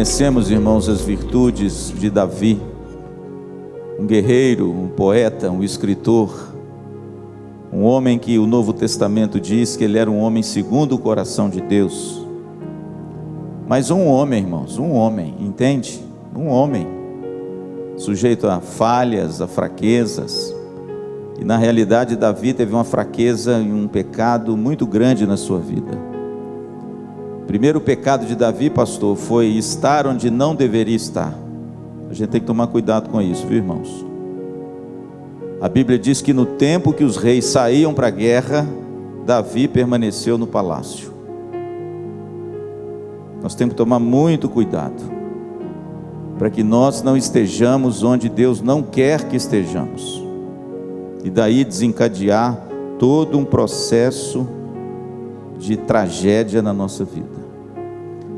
conhecemos, irmãos, as virtudes de Davi, um guerreiro, um poeta, um escritor, um homem que o Novo Testamento diz que ele era um homem segundo o coração de Deus. Mas um homem, irmãos, um homem, entende? Um homem, sujeito a falhas, a fraquezas. E na realidade Davi teve uma fraqueza e um pecado muito grande na sua vida. O primeiro pecado de Davi, pastor, foi estar onde não deveria estar. A gente tem que tomar cuidado com isso, viu, irmãos? A Bíblia diz que no tempo que os reis saíam para a guerra, Davi permaneceu no palácio. Nós temos que tomar muito cuidado, para que nós não estejamos onde Deus não quer que estejamos, e daí desencadear todo um processo de tragédia na nossa vida.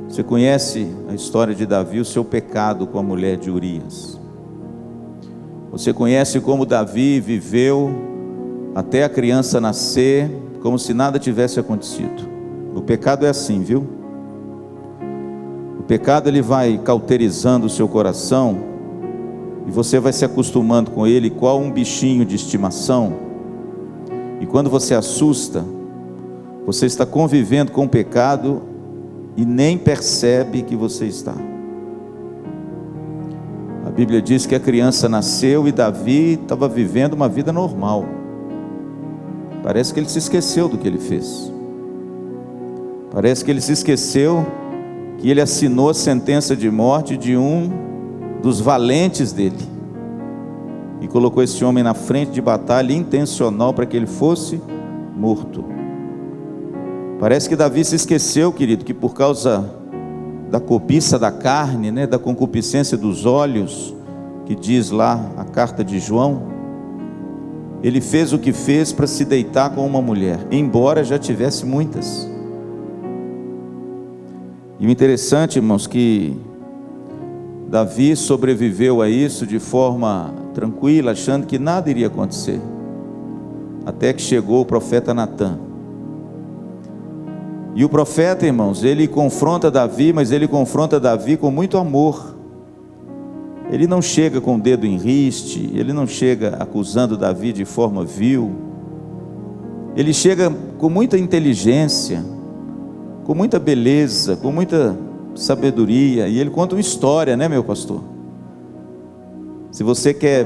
Você conhece a história de Davi, o seu pecado com a mulher de Urias. Você conhece como Davi viveu até a criança nascer, como se nada tivesse acontecido. O pecado é assim, viu? O pecado, ele vai cauterizando o seu coração, e você vai se acostumando com ele, igual um bichinho de estimação. E quando você assusta, você está convivendo com o pecado e nem percebe que você está. A Bíblia diz que a criança nasceu e Davi estava vivendo uma vida normal. Parece que ele se esqueceu do que ele fez. Parece que ele se esqueceu que ele assinou a sentença de morte de um dos valentes dele, e colocou esse homem na frente de batalha intencional para que ele fosse morto. Parece que Davi se esqueceu, querido, que por causa da cobiça da carne, da concupiscência dos olhos, que diz lá a carta de João, ele fez o que fez para se deitar com uma mulher, embora já tivesse muitas. E o interessante, irmãos, que Davi sobreviveu a isso de forma tranquila, achando que nada iria acontecer, até que chegou o profeta Natã. E o profeta, irmãos, ele confronta Davi, mas ele confronta Davi com muito amor. Ele não chega com o dedo em riste, ele não chega acusando Davi de forma vil. Ele chega com muita inteligência, com muita beleza, com muita sabedoria, e ele conta uma história, meu pastor? Se você quer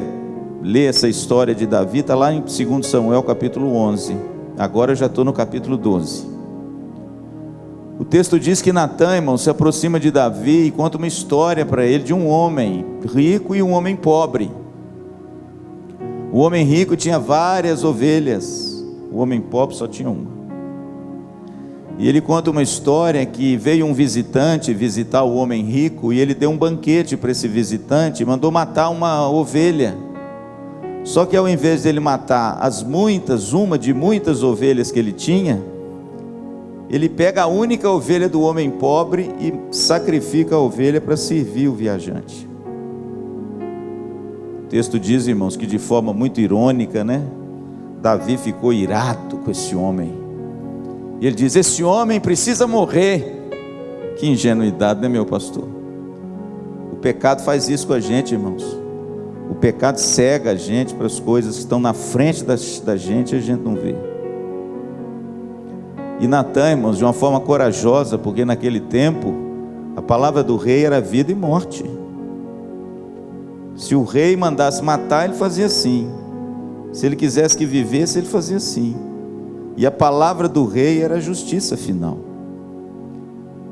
ler essa história de Davi, está lá em 2 Samuel capítulo 11, agora eu já estou no capítulo 12. O texto diz que Natã, irmão, se aproxima de Davi e conta uma história para ele de um homem rico e um homem pobre. O homem rico tinha várias ovelhas, o homem pobre só tinha uma. E ele conta uma história que veio um visitante visitar o homem rico, e ele deu um banquete para esse visitante, mandou matar uma ovelha. Só que ao invés dele matar uma de muitas ovelhas que ele tinha, ele pega a única ovelha do homem pobre e sacrifica a ovelha para servir o viajante. O texto diz, irmãos, que de forma muito irônica, Davi ficou irado com esse homem. E ele diz: esse homem precisa morrer. Que ingenuidade, meu pastor? O pecado faz isso com a gente, irmãos. O pecado cega a gente para as coisas que estão na frente da gente e a gente não vê. E Natã, irmãos, de uma forma corajosa, porque naquele tempo a palavra do rei era vida e morte. Se o rei mandasse matar, ele fazia assim. Se ele quisesse que vivesse, ele fazia assim. E a palavra do rei era a justiça final.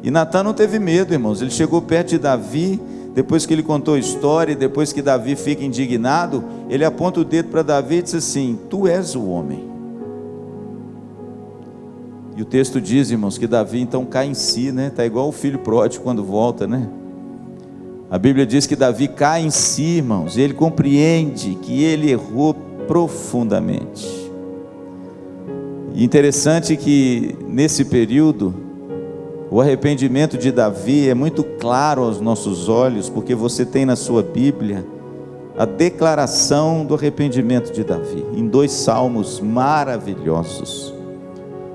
E Natã não teve medo, irmãos. Ele chegou perto de Davi, depois que ele contou a história, e depois que Davi fica indignado, ele aponta o dedo para Davi e diz assim: tu és o homem. E o texto diz, irmãos, que Davi então cai em si, está igual o filho pródigo quando volta, A Bíblia diz que Davi cai em si, irmãos, e ele compreende que ele errou profundamente. E interessante que nesse período, o arrependimento de Davi é muito claro aos nossos olhos, porque você tem na sua Bíblia a declaração do arrependimento de Davi, em 2 salmos maravilhosos,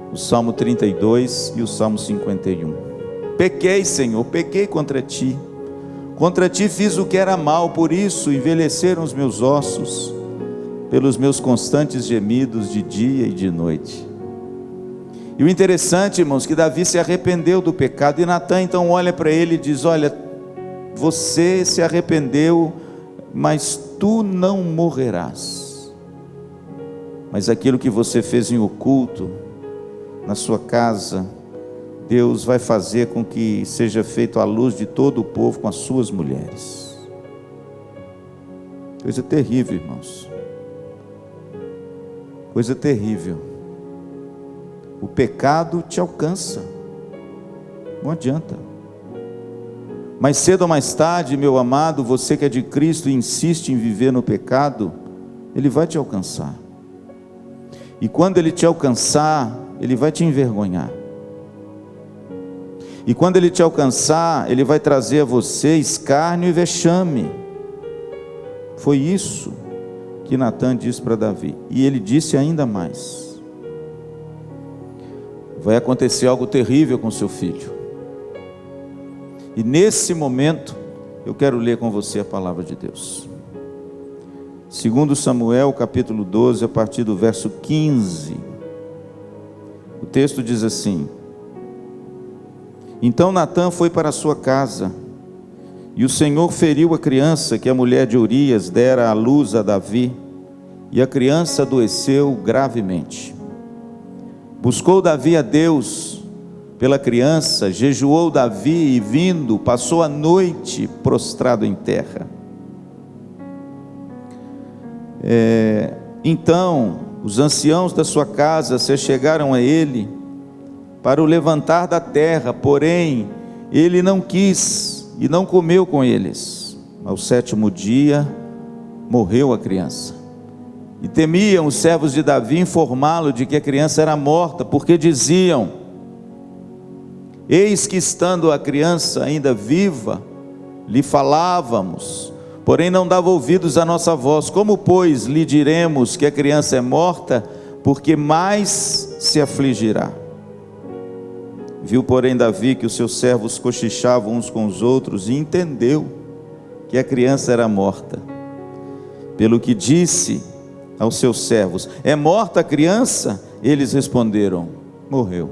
o Salmo 32 e o Salmo 51. Pequei, Senhor, pequei contra ti, Contra ti fiz o que era mal, por isso envelheceram os meus ossos, pelos meus constantes gemidos de dia e de noite. E o interessante, irmãos, que Davi se arrependeu do pecado, e Natã então olha para ele e diz: olha, você se arrependeu, mas tu não morrerás. Mas aquilo que você fez em oculto, na sua casa, Deus vai fazer com que seja feito à luz de todo o povo com as suas mulheres. Coisa terrível, irmãos. Coisa terrível. O pecado te alcança. Não adianta. Mais cedo ou mais tarde, meu amado, você que é de Cristo e insiste em viver no pecado, ele vai te alcançar. E quando ele te alcançar, ele vai te envergonhar. E quando ele te alcançar, ele vai trazer a você escárnio e vexame. Foi isso que Natã disse para Davi. E ele disse ainda mais: vai acontecer algo terrível com seu filho. E nesse momento, eu quero ler com você a palavra de Deus. 2 Samuel, capítulo 12, a partir do verso 15. O texto diz assim: então Natã foi para a sua casa, e o Senhor feriu a criança que a mulher de Urias dera à luz a Davi, e a criança adoeceu gravemente. Buscou Davi a Deus pela criança, jejuou Davi e vindo, passou a noite prostrado em terra. Então os anciãos da sua casa se achegaram a ele para o levantar da terra, porém ele não quis e não comeu com eles. Ao 7º dia morreu a criança. E temiam os servos de Davi informá-lo de que a criança era morta, porque diziam: eis que estando a criança ainda viva, lhe falávamos, porém não dava ouvidos à nossa voz. Como, pois, lhe diremos que a criança é morta, porque mais se afligirá? Viu, porém, Davi que os seus servos cochichavam uns com os outros, e entendeu que a criança era morta. Pelo que disse aos seus servos: é morta a criança? Eles responderam: morreu.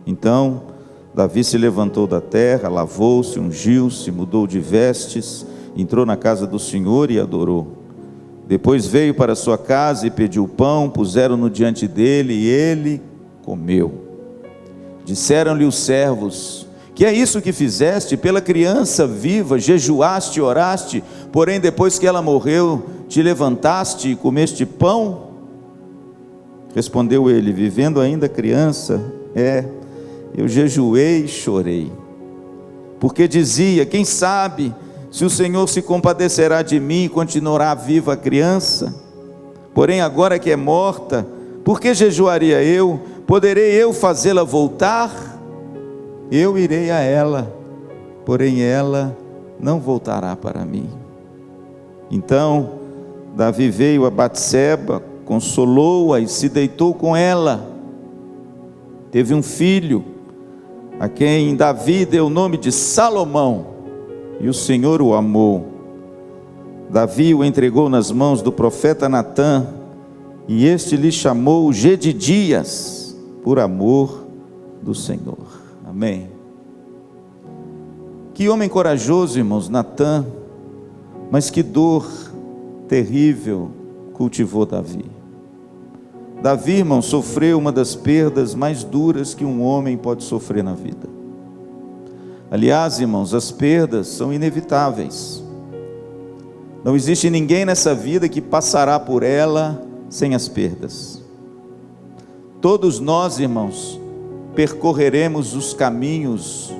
Então Davi se levantou da terra, lavou-se, ungiu-se, mudou de vestes, entrou na casa do Senhor e adorou. Depois veio para sua casa e pediu pão, puseram-no diante dele e ele comeu. Disseram-lhe os servos: que é isso que fizeste? Pela criança viva jejuaste e oraste, porém depois que ela morreu, te levantaste e comeste pão? Respondeu ele: vivendo ainda a criança, eu jejuei e chorei, porque dizia: quem sabe se o Senhor se compadecerá de mim e continuará viva a criança? Porém agora que é morta, por que jejuaria eu? Poderei eu fazê-la voltar? Eu irei a ela, porém ela não voltará para mim. Então Davi veio a Batseba, consolou-a e se deitou com ela. Teve um filho, a quem Davi deu o nome de Salomão, e o Senhor o amou. Davi o entregou nas mãos do profeta Natã, e este lhe chamou Jedidias, por amor do Senhor. Amém. Que homem corajoso, irmãos, Natã, mas que dor terrível cultivou Davi. Davi, irmão, sofreu uma das perdas mais duras que um homem pode sofrer na vida. Aliás, irmãos, as perdas são inevitáveis. Não existe ninguém nessa vida que passará por ela sem as perdas. Todos nós, irmãos, percorreremos os caminhos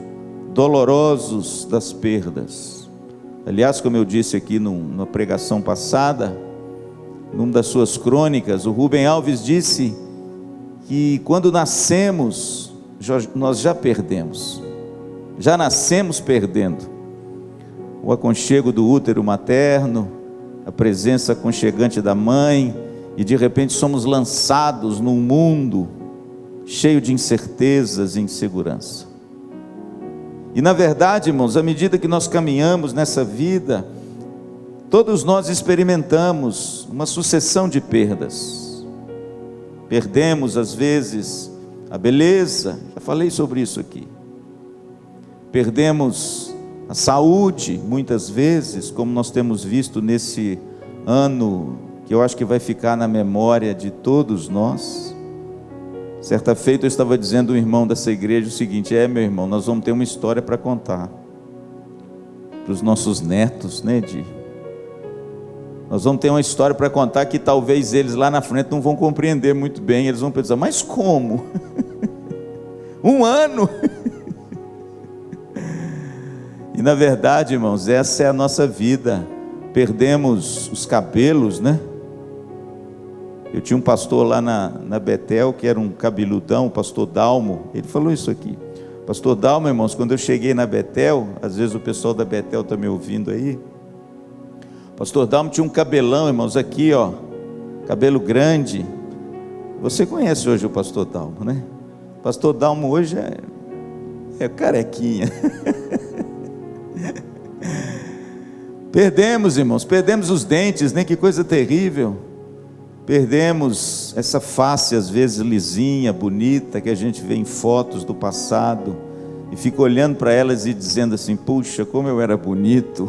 dolorosos das perdas. Aliás, como eu disse aqui numa pregação passada, numa das suas crônicas, o Rubem Alves disse que quando nascemos, nós já perdemos, já nascemos perdendo o aconchego do útero materno, a presença aconchegante da mãe, e de repente somos lançados num mundo cheio de incertezas e insegurança. E na verdade, irmãos, à medida que nós caminhamos nessa vida, todos nós experimentamos uma sucessão de perdas. Perdemos às vezes a beleza, já falei sobre isso aqui. Perdemos a saúde, muitas vezes, como nós temos visto nesse ano, que eu acho que vai ficar na memória de todos nós. Certa feita eu estava dizendo a um irmão dessa igreja o seguinte: meu irmão, nós vamos ter uma história para contar para os nossos netos, né, Edi? Nós vamos ter uma história para contar que talvez eles lá na frente não vão compreender muito bem. Eles vão pensar: mas como? Um ano? E na verdade, irmãos, essa é a nossa vida. Perdemos os cabelos, né? Eu tinha um pastor lá na Betel, que era um cabeludão, o pastor Dalmo. Ele falou isso aqui. Pastor Dalmo, irmãos, quando eu cheguei na Betel, às vezes o pessoal da Betel está me ouvindo aí. Pastor Dalmo tinha um cabelão, irmãos, aqui, ó, cabelo grande. Você conhece hoje o pastor Dalmo, né? O pastor Dalmo hoje é carequinha. Perdemos, irmãos, perdemos os dentes, né? Que coisa terrível. Perdemos essa face às vezes lisinha, bonita, que a gente vê em fotos do passado e fica olhando para elas e dizendo assim: puxa, como eu era bonito.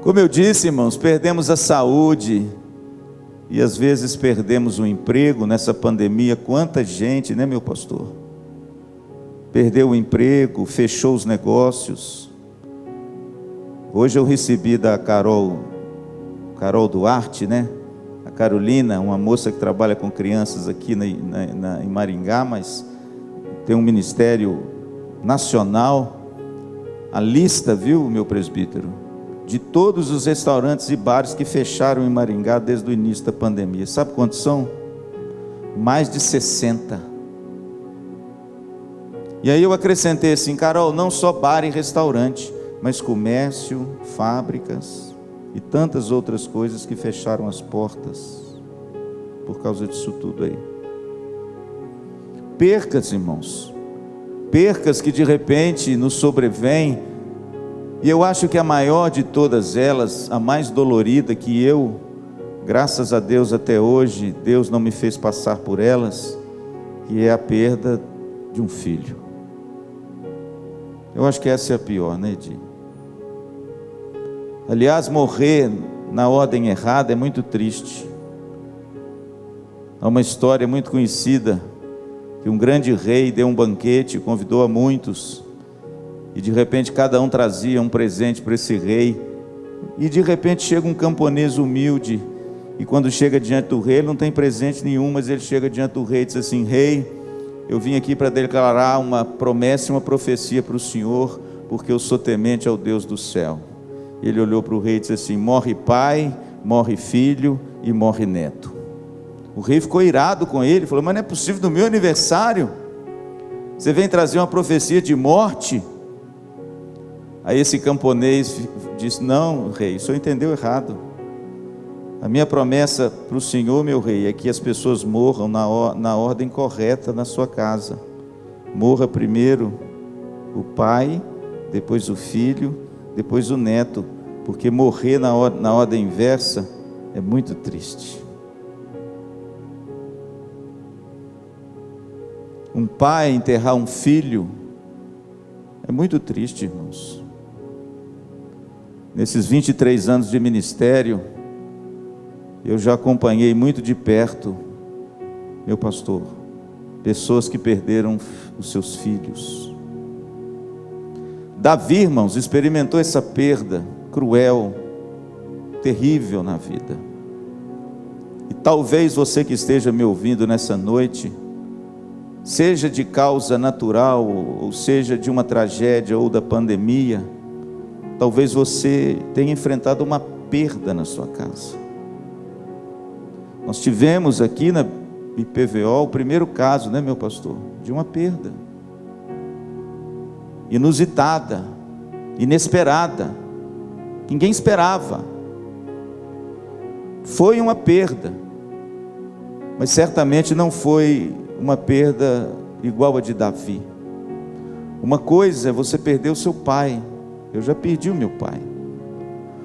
Como eu disse, irmãos, perdemos a saúde e às vezes perdemos o emprego nessa pandemia. Quanta gente, né, meu pastor? Perdeu o emprego, fechou os negócios. Hoje eu recebi da Carol Duarte, né? A Carolina, uma moça que trabalha com crianças aqui em Maringá, mas tem um ministério nacional. A lista, viu, meu presbítero, de todos os restaurantes e bares que fecharam em Maringá desde o início da pandemia. Sabe quantos são? Mais de 60. E aí eu acrescentei assim: Carol, não só bar e restaurante, mas comércio, fábricas e tantas outras coisas que fecharam as portas por causa disso tudo aí. Percas, irmãos, percas que de repente nos sobrevêm. E eu acho que a maior de todas elas, a mais dolorida, que eu, graças a Deus até hoje, Deus não me fez passar por elas, que é a perda de um filho. Eu acho que essa é a pior, né, Edi? Aliás, morrer na ordem errada é muito triste. Há uma história muito conhecida, que um grande rei deu um banquete, convidou a muitos, e de repente cada um trazia um presente para esse rei, e de repente chega um camponês humilde, e quando chega diante do rei, ele não tem presente nenhum, mas ele chega diante do rei e diz assim: rei, eu vim aqui para declarar uma promessa e uma profecia para o senhor, porque eu sou temente ao Deus do céu. Ele olhou para o rei e disse assim: morre pai, morre filho e morre neto. O rei ficou irado com ele, falou: mas não é possível, no meu aniversário você vem trazer uma profecia de morte? Aí esse camponês disse: não, rei, o senhor entendeu errado. A minha promessa para o senhor, meu rei, é que as pessoas morram na ordem correta na sua casa. Morra primeiro o pai, depois o filho, depois o neto, porque morrer na ordem inversa é muito triste. Um pai enterrar um filho é muito triste, irmãos. Nesses 23 anos de ministério, eu já acompanhei muito de perto, meu pastor, pessoas que perderam os seus filhos. Davi, irmãos, experimentou essa perda cruel, terrível na vida. E talvez você que esteja me ouvindo nessa noite, seja de causa natural, ou seja de uma tragédia ou da pandemia, talvez você tenha enfrentado uma perda na sua casa. Nós tivemos aqui na IPVO o primeiro caso, né, meu pastor, de uma perda inusitada, inesperada, ninguém esperava. Foi uma perda, mas certamente não foi uma perda igual a de Davi. Uma coisa é você perder o seu pai. Eu já perdi o meu pai.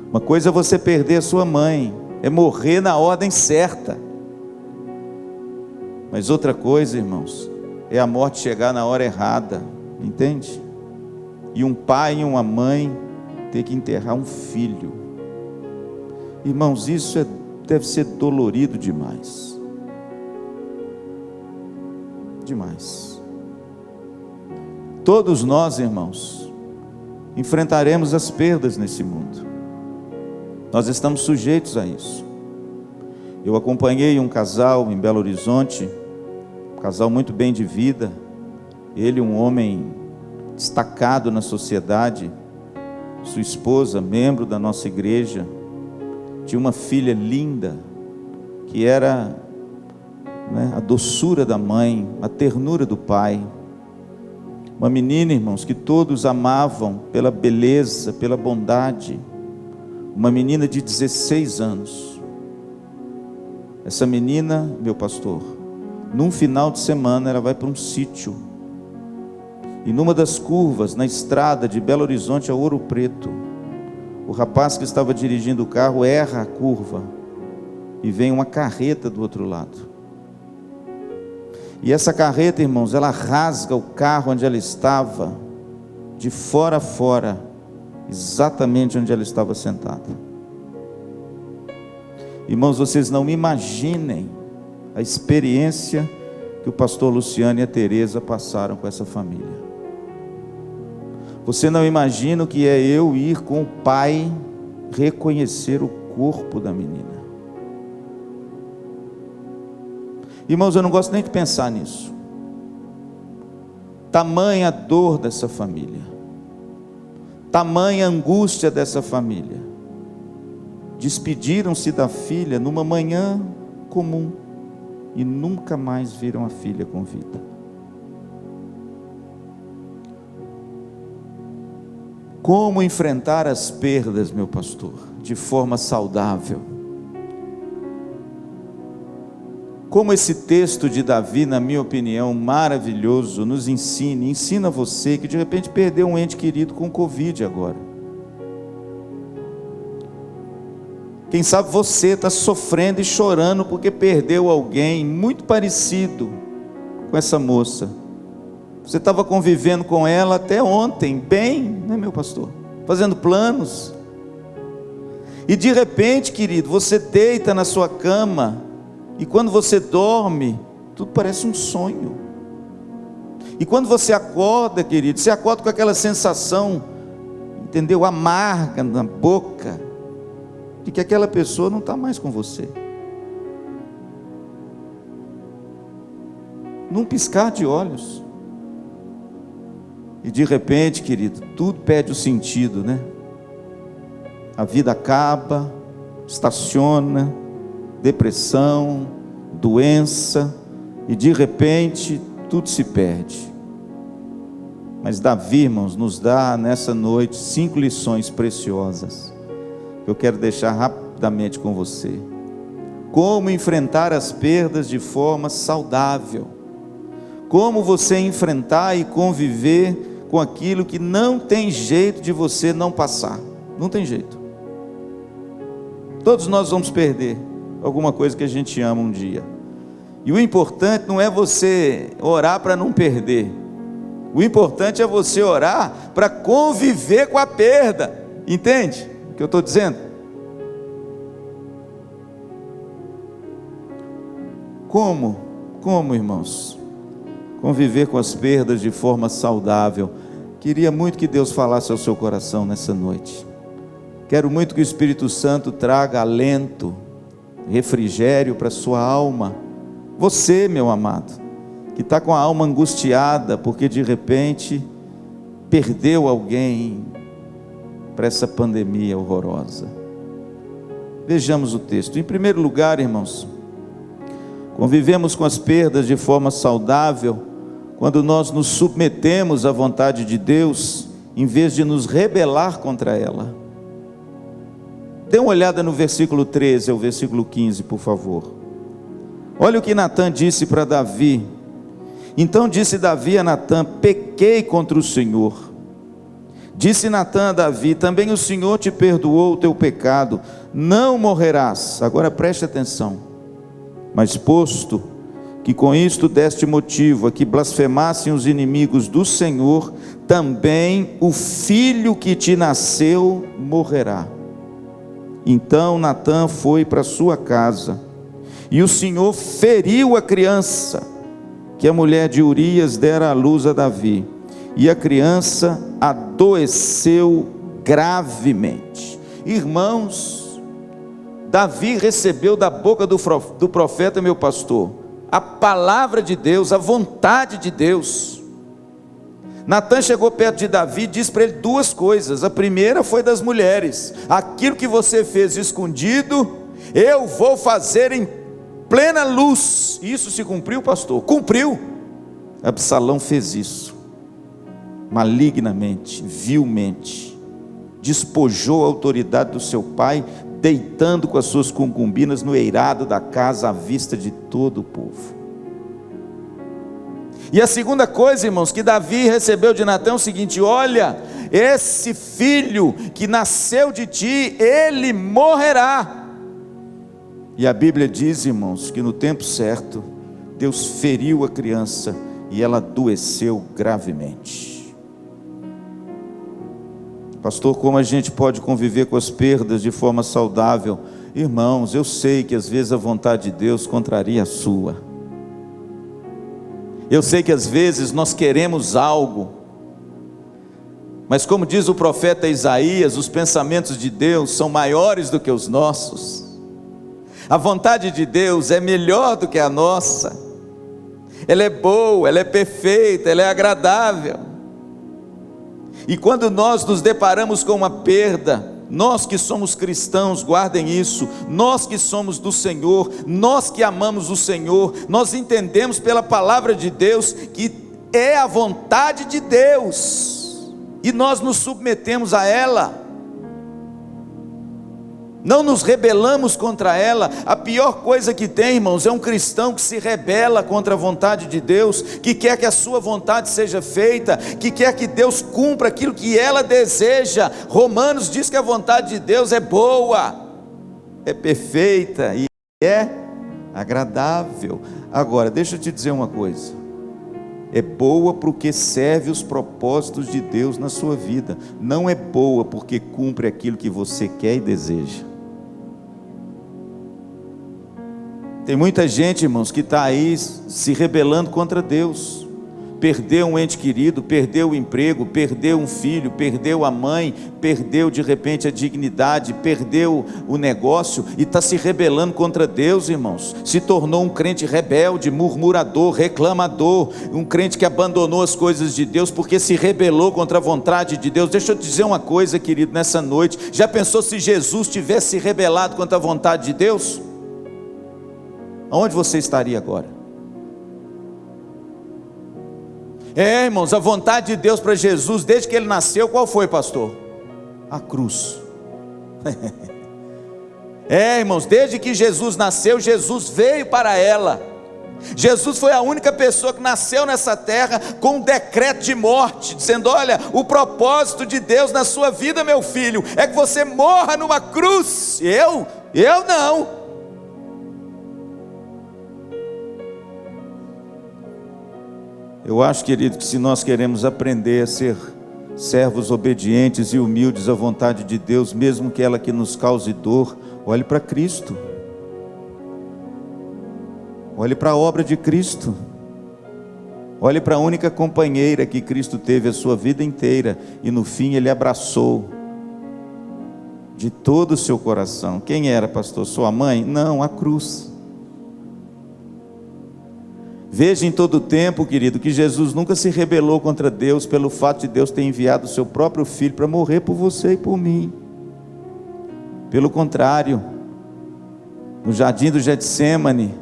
Uma coisa é você perder a sua mãe, é morrer na ordem certa. Mas outra coisa, irmãos, é a morte chegar na hora errada, entende? E um pai e uma mãe ter que enterrar um filho. Irmãos, isso deve ser dolorido demais. Demais. Todos nós, irmãos, enfrentaremos as perdas nesse mundo. Nós estamos sujeitos a isso. Eu acompanhei um casal em Belo Horizonte, um casal muito bem de vida. Ele, um homem destacado na sociedade, sua esposa, membro da nossa igreja, tinha uma filha linda, que era, a doçura da mãe, a ternura do pai. Uma menina, irmãos, que todos amavam pela beleza, pela bondade. Uma menina de 16 anos. Essa menina, meu pastor, num final de semana ela vai para um sítio. E numa das curvas, na estrada de Belo Horizonte a Ouro Preto, o rapaz que estava dirigindo o carro erra a curva e vem uma carreta do outro lado. E essa carreta, irmãos, ela rasga o carro onde ela estava, de fora a fora, exatamente onde ela estava sentada. Irmãos, vocês não imaginem a experiência que o pastor Luciano e a Tereza passaram com essa família. Você não imagina o que é eu ir com o pai reconhecer o corpo da menina. Irmãos, eu não gosto nem de pensar nisso. Tamanha dor dessa família, tamanha angústia dessa família. Despediram-se da filha numa manhã comum e nunca mais viram a filha com vida. Como enfrentar as perdas, meu pastor, de forma saudável? Como esse texto de Davi, na minha opinião, maravilhoso, nos ensina você que de repente perdeu um ente querido com Covid agora. Quem sabe você está sofrendo e chorando porque perdeu alguém muito parecido com essa moça. Você estava convivendo com ela até ontem, bem, né, meu pastor? Fazendo planos. E de repente, querido, você deita na sua cama, e quando você dorme, tudo parece um sonho. E quando você acorda, querido, você acorda com aquela sensação, entendeu? Amarga na boca, de que aquela pessoa não está mais com você. Num piscar de olhos. E de repente, querido, tudo perde o sentido, né? A vida acaba, estaciona, depressão, doença, e de repente tudo se perde. Mas Davi, irmãos, nos dá nessa noite 5 lições preciosas, que eu quero deixar rapidamente com você. Como enfrentar as perdas de forma saudável. Como você enfrentar e conviver com aquilo que não tem jeito de você não passar. Não tem jeito. Todos nós vamos perder alguma coisa que a gente ama um dia. E o importante não é você orar para não perder. O importante é você orar para conviver com a perda. Entende o que eu estou dizendo? Como, irmãos? Conviver com as perdas de forma saudável. Queria muito que Deus falasse ao seu coração nessa noite. Quero muito que o Espírito Santo traga alento, refrigério para a sua alma. Você, meu amado, que está com a alma angustiada, porque de repente perdeu alguém para essa pandemia horrorosa. Vejamos o texto. Em primeiro lugar, irmãos, convivemos com as perdas de forma saudável quando nós nos submetemos à vontade de Deus, em vez de nos rebelar contra ela. Dê uma olhada no versículo 13 ao versículo 15, por favor. Olha o que Natã disse para Davi: Então disse Davi a Natã: pequei contra o Senhor. Disse Natã a Davi: também o Senhor te perdoou o teu pecado, não morrerás. Agora preste atenção. Mas posto que com isto deste motivo a que blasfemassem os inimigos do Senhor, também o filho que te nasceu morrerá. Então Natã foi para sua casa, e o Senhor feriu a criança que a mulher de Urias dera à luz a Davi, e a criança adoeceu gravemente. Irmãos, Davi recebeu da boca do profeta, meu pastor, a palavra de Deus, a vontade de Deus. Natã chegou perto de Davi e disse para ele duas coisas. A primeira foi das mulheres: aquilo que você fez escondido, eu vou fazer em plena luz. Isso se cumpriu, pastor? Cumpriu. Absalão fez isso malignamente, vilmente, despojou a autoridade do seu pai, deitando com as suas concubinas no eirado da casa à vista de todo o povo. E a segunda coisa, irmãos, que Davi recebeu de Natã é o seguinte: olha, esse filho que nasceu de ti, ele morrerá. E a Bíblia diz, irmãos, que no tempo certo, Deus feriu a criança e ela adoeceu gravemente. Pastor, como a gente pode conviver com as perdas de forma saudável? Irmãos, eu sei que às vezes a vontade de Deus contraria a sua. Eu sei que às vezes nós queremos algo, mas como diz o profeta Isaías, os pensamentos de Deus são maiores do que os nossos. A vontade de Deus é melhor do que a nossa. Ela é boa, ela é perfeita, ela é agradável. E quando nós nos deparamos com uma perda, nós que somos cristãos, guardem isso, nós que somos do Senhor, nós que amamos o Senhor, nós entendemos pela palavra de Deus que é a vontade de Deus, e nós nos submetemos a ela, não nos rebelamos contra ela. A pior coisa que tem, irmãos, é um cristão que se rebela contra a vontade de Deus, que quer que a sua vontade seja feita, que quer que Deus cumpra aquilo que ela deseja. Romanos diz que a vontade de Deus é boa, é perfeita e é agradável. Agora, deixa eu te dizer uma coisa: é boa porque serve os propósitos de Deus na sua vida, não é boa porque cumpre aquilo que você quer e deseja. Tem muita gente, irmãos, que está aí se rebelando contra Deus. Perdeu um ente querido, perdeu o emprego, perdeu um filho, perdeu a mãe, perdeu de repente a dignidade, perdeu o negócio e está se rebelando contra Deus, irmãos. Se tornou um crente rebelde, murmurador, reclamador, um crente que abandonou as coisas de Deus porque se rebelou contra a vontade de Deus. Deixa eu te dizer uma coisa, querido, nessa noite: já pensou se Jesus tivesse se rebelado contra a vontade de Deus? Aonde você estaria agora? Irmãos, a vontade de Deus para Jesus, desde que ele nasceu, qual foi, pastor? A cruz. Irmãos, desde que Jesus nasceu, Jesus veio para ela. Jesus foi a única pessoa que nasceu nessa terra com um decreto de morte, dizendo: olha, o propósito de Deus na sua vida, meu filho, é que você morra numa cruz. Eu não. Eu acho, querido, que se nós queremos aprender a ser servos obedientes e humildes à vontade de Deus, mesmo que ela que nos cause dor, olhe para Cristo, olhe para a obra de Cristo, olhe para a única companheira que Cristo teve a sua vida inteira, e no fim Ele abraçou de todo o seu coração. Quem era, pastor? Sua mãe? Não, a cruz. Veja em todo o tempo, querido, que Jesus nunca se rebelou contra Deus pelo fato de Deus ter enviado o seu próprio Filho para morrer por você e por mim. Pelo contrário, no jardim do Getsêmani,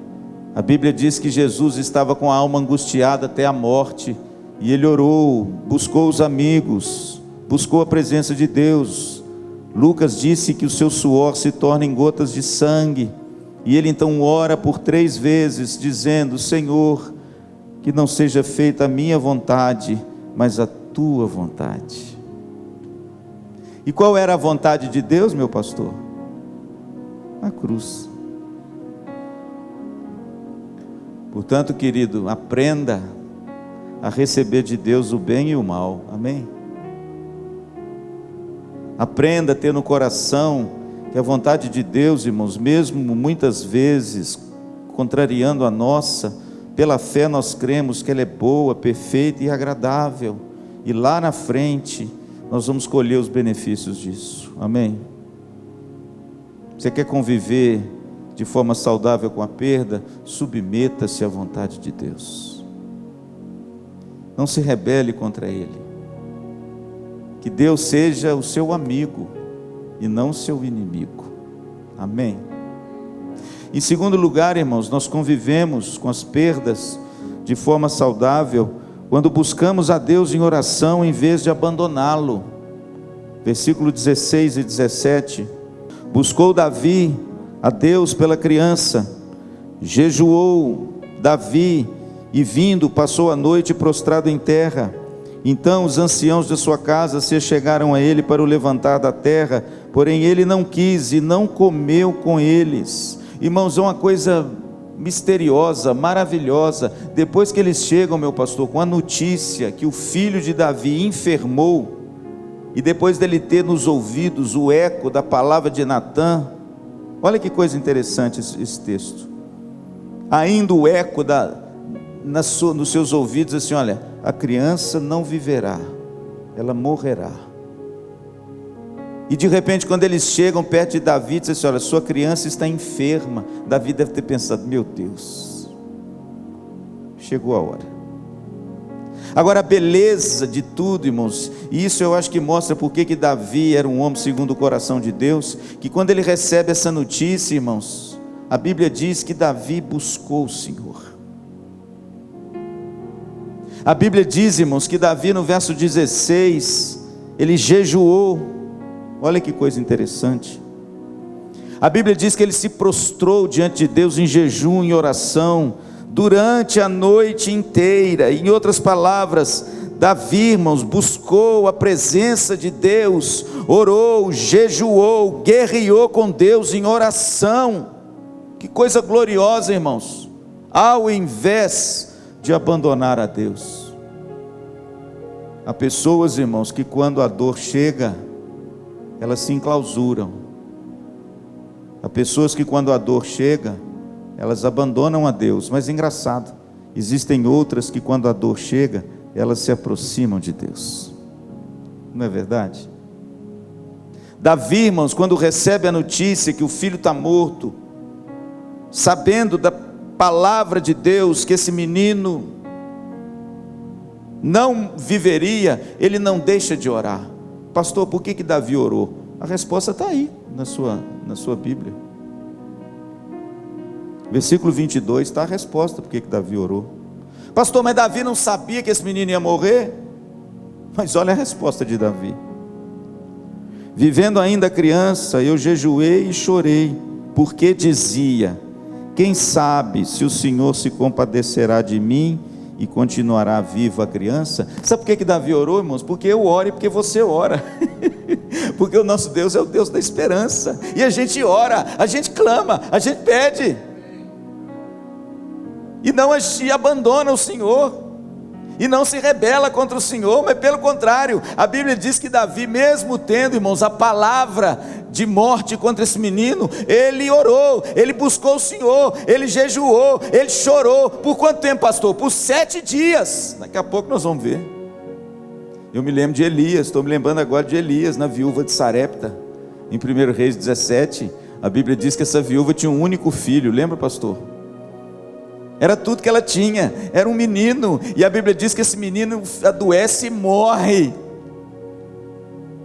a Bíblia diz que Jesus estava com a alma angustiada até a morte, e ele orou, buscou os amigos, buscou a presença de Deus. Lucas disse que o seu suor se torna em gotas de sangue, e ele então ora por 3 vezes, dizendo: Senhor, que não seja feita a minha vontade, mas a tua vontade. E qual era a vontade de Deus, meu pastor? A cruz. Portanto, querido, aprenda a receber de Deus o bem e o mal, amém? Aprenda a ter no coração que a vontade de Deus, irmãos, mesmo muitas vezes contrariando a nossa, pela fé nós cremos que ela é boa, perfeita e agradável, e lá na frente nós vamos colher os benefícios disso, amém? Você quer conviver de forma saudável com a perda? Submeta-se à vontade de Deus, não se rebele contra Ele, que Deus seja o seu amigo e não o seu inimigo, amém? Em segundo lugar, irmãos, nós convivemos com as perdas de forma saudável quando buscamos a Deus em oração em vez de abandoná-lo. Versículo 16 e 17: buscou Davi a Deus pela criança, jejuou Davi e vindo passou a noite prostrado em terra. Então os anciãos de sua casa se chegaram a ele para o levantar da terra, porém ele não quis e não comeu com eles. Irmãos, é uma coisa misteriosa, maravilhosa. Depois que eles chegam, meu pastor, com a notícia que o filho de Davi enfermou, e depois dele ter nos ouvidos o eco da palavra de Natã, olha que coisa interessante esse texto. Ainda o eco nos seus ouvidos, assim: olha, a criança não viverá, ela morrerá. E de repente, quando eles chegam perto de Davi, diz assim: olha, sua criança está enferma. Davi deve ter pensado: meu Deus, chegou a hora. Agora, a beleza de tudo, irmãos, e isso eu acho que mostra porque que Davi era um homem segundo o coração de Deus, que quando ele recebe essa notícia, irmãos, a Bíblia diz que Davi buscou o Senhor. A Bíblia diz, irmãos, que Davi no verso 16, ele jejuou. Olha que coisa interessante. A Bíblia diz que ele se prostrou diante de Deus em jejum, em oração, durante a noite inteira. Em outras palavras, Davi, irmãos, buscou a presença de Deus, orou, jejuou, guerreou com Deus em oração. Que coisa gloriosa, irmãos, ao invés de abandonar a Deus. Há pessoas, irmãos, que quando a dor chega, elas se enclausuram. Há pessoas que quando a dor chega, elas abandonam a Deus. Mas é engraçado, existem outras que quando a dor chega, elas se aproximam de Deus. Não é verdade? Davi, irmãos, quando recebe a notícia que o filho está morto, sabendo da palavra de Deus, que esse menino não viveria, ele não deixa de orar. Pastor, por que Davi orou? A resposta está aí na sua Bíblia. Versículo 22 está a resposta por que Davi orou. Pastor, mas Davi não sabia que esse menino ia morrer? Mas olha a resposta de Davi: vivendo ainda criança, eu jejuei e chorei, porque dizia: quem sabe se o Senhor se compadecerá de mim e continuará viva a criança? Sabe por que Davi orou, irmãos? Porque eu oro e porque você ora. Porque o nosso Deus é o Deus da esperança, e a gente ora, a gente clama, a gente pede, e não abandona o Senhor, e não se rebela contra o Senhor, mas pelo contrário, a Bíblia diz que Davi, mesmo tendo, irmãos, a palavra de morte contra esse menino, ele orou, ele buscou o Senhor, ele jejuou, ele chorou. Por quanto tempo, pastor? Por 7 dias. Daqui a pouco nós vamos ver. Eu me lembro de Elias, estou me lembrando agora de Elias, na viúva de Sarepta, em 1 Reis 17, a Bíblia diz que essa viúva tinha um único filho, lembra, pastor? Era tudo que ela tinha, era um menino, e a Bíblia diz que esse menino adoece e morre.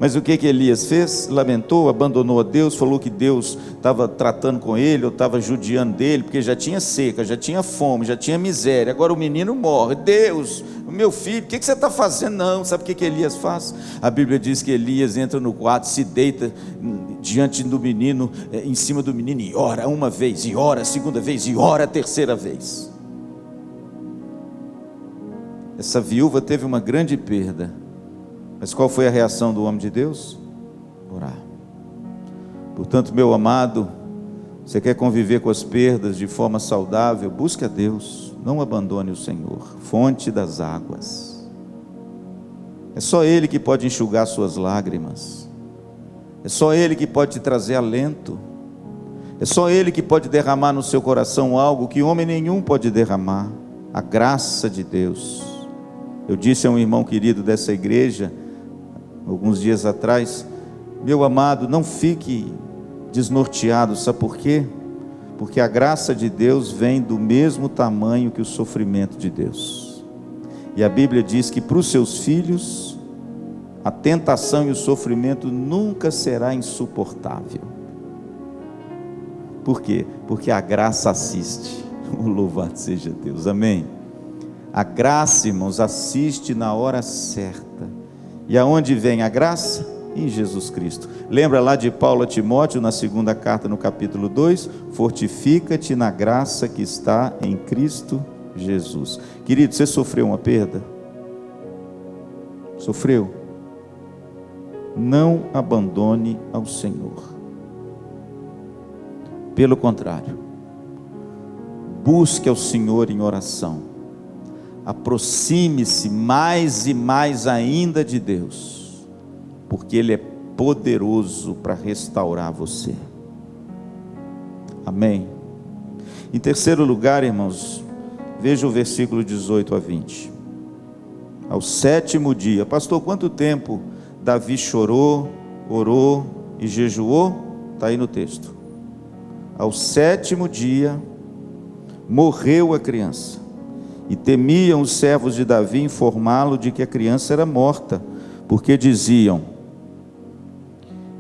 Mas o que Elias fez? Lamentou, abandonou a Deus, falou que Deus estava tratando com ele, ou estava judiando dele, porque já tinha seca, já tinha fome, já tinha miséria, agora o menino morre. Deus, meu filho, o que você está fazendo? Não, sabe o que Elias faz? A Bíblia diz que Elias entra no quarto, se deita diante do menino, em cima do menino, e ora uma vez, e ora a segunda vez, e ora a terceira vez. Essa viúva teve uma grande perda, mas qual foi a reação do homem de Deus? Orar. Portanto, meu amado, você quer conviver com as perdas de forma saudável? Busque a Deus, não abandone o Senhor, fonte das águas. É só Ele que pode enxugar suas lágrimas, é só Ele que pode te trazer alento, é só Ele que pode derramar no seu coração algo que homem nenhum pode derramar, a graça de Deus. Eu disse a um irmão querido dessa igreja, alguns dias atrás: meu amado, não fique desnorteado, sabe por quê? Porque a graça de Deus vem do mesmo tamanho que o sofrimento de Deus. E a Bíblia diz que para os seus filhos, a tentação e o sofrimento nunca será insuportável. Por quê? Porque a graça assiste. Louvado seja Deus, amém? A graça, irmãos, assiste na hora certa. E aonde vem a graça? Em Jesus Cristo. Lembra lá de Paulo a Timóteo, na segunda carta, no capítulo 2? Fortifica-te na graça que está em Cristo Jesus. Querido, você sofreu uma perda? Sofreu? Não abandone ao Senhor. Pelo contrário, busque ao Senhor em oração. Aproxime-se mais e mais ainda de Deus, porque Ele é poderoso para restaurar você. Amém? Em terceiro lugar, irmãos, veja o versículo 18 a 20. Ao sétimo dia, pastor, quanto tempo Davi chorou, orou e jejuou? Está aí no texto. Ao sétimo dia, morreu a criança, e temiam os servos de Davi informá-lo de que a criança era morta, porque diziam: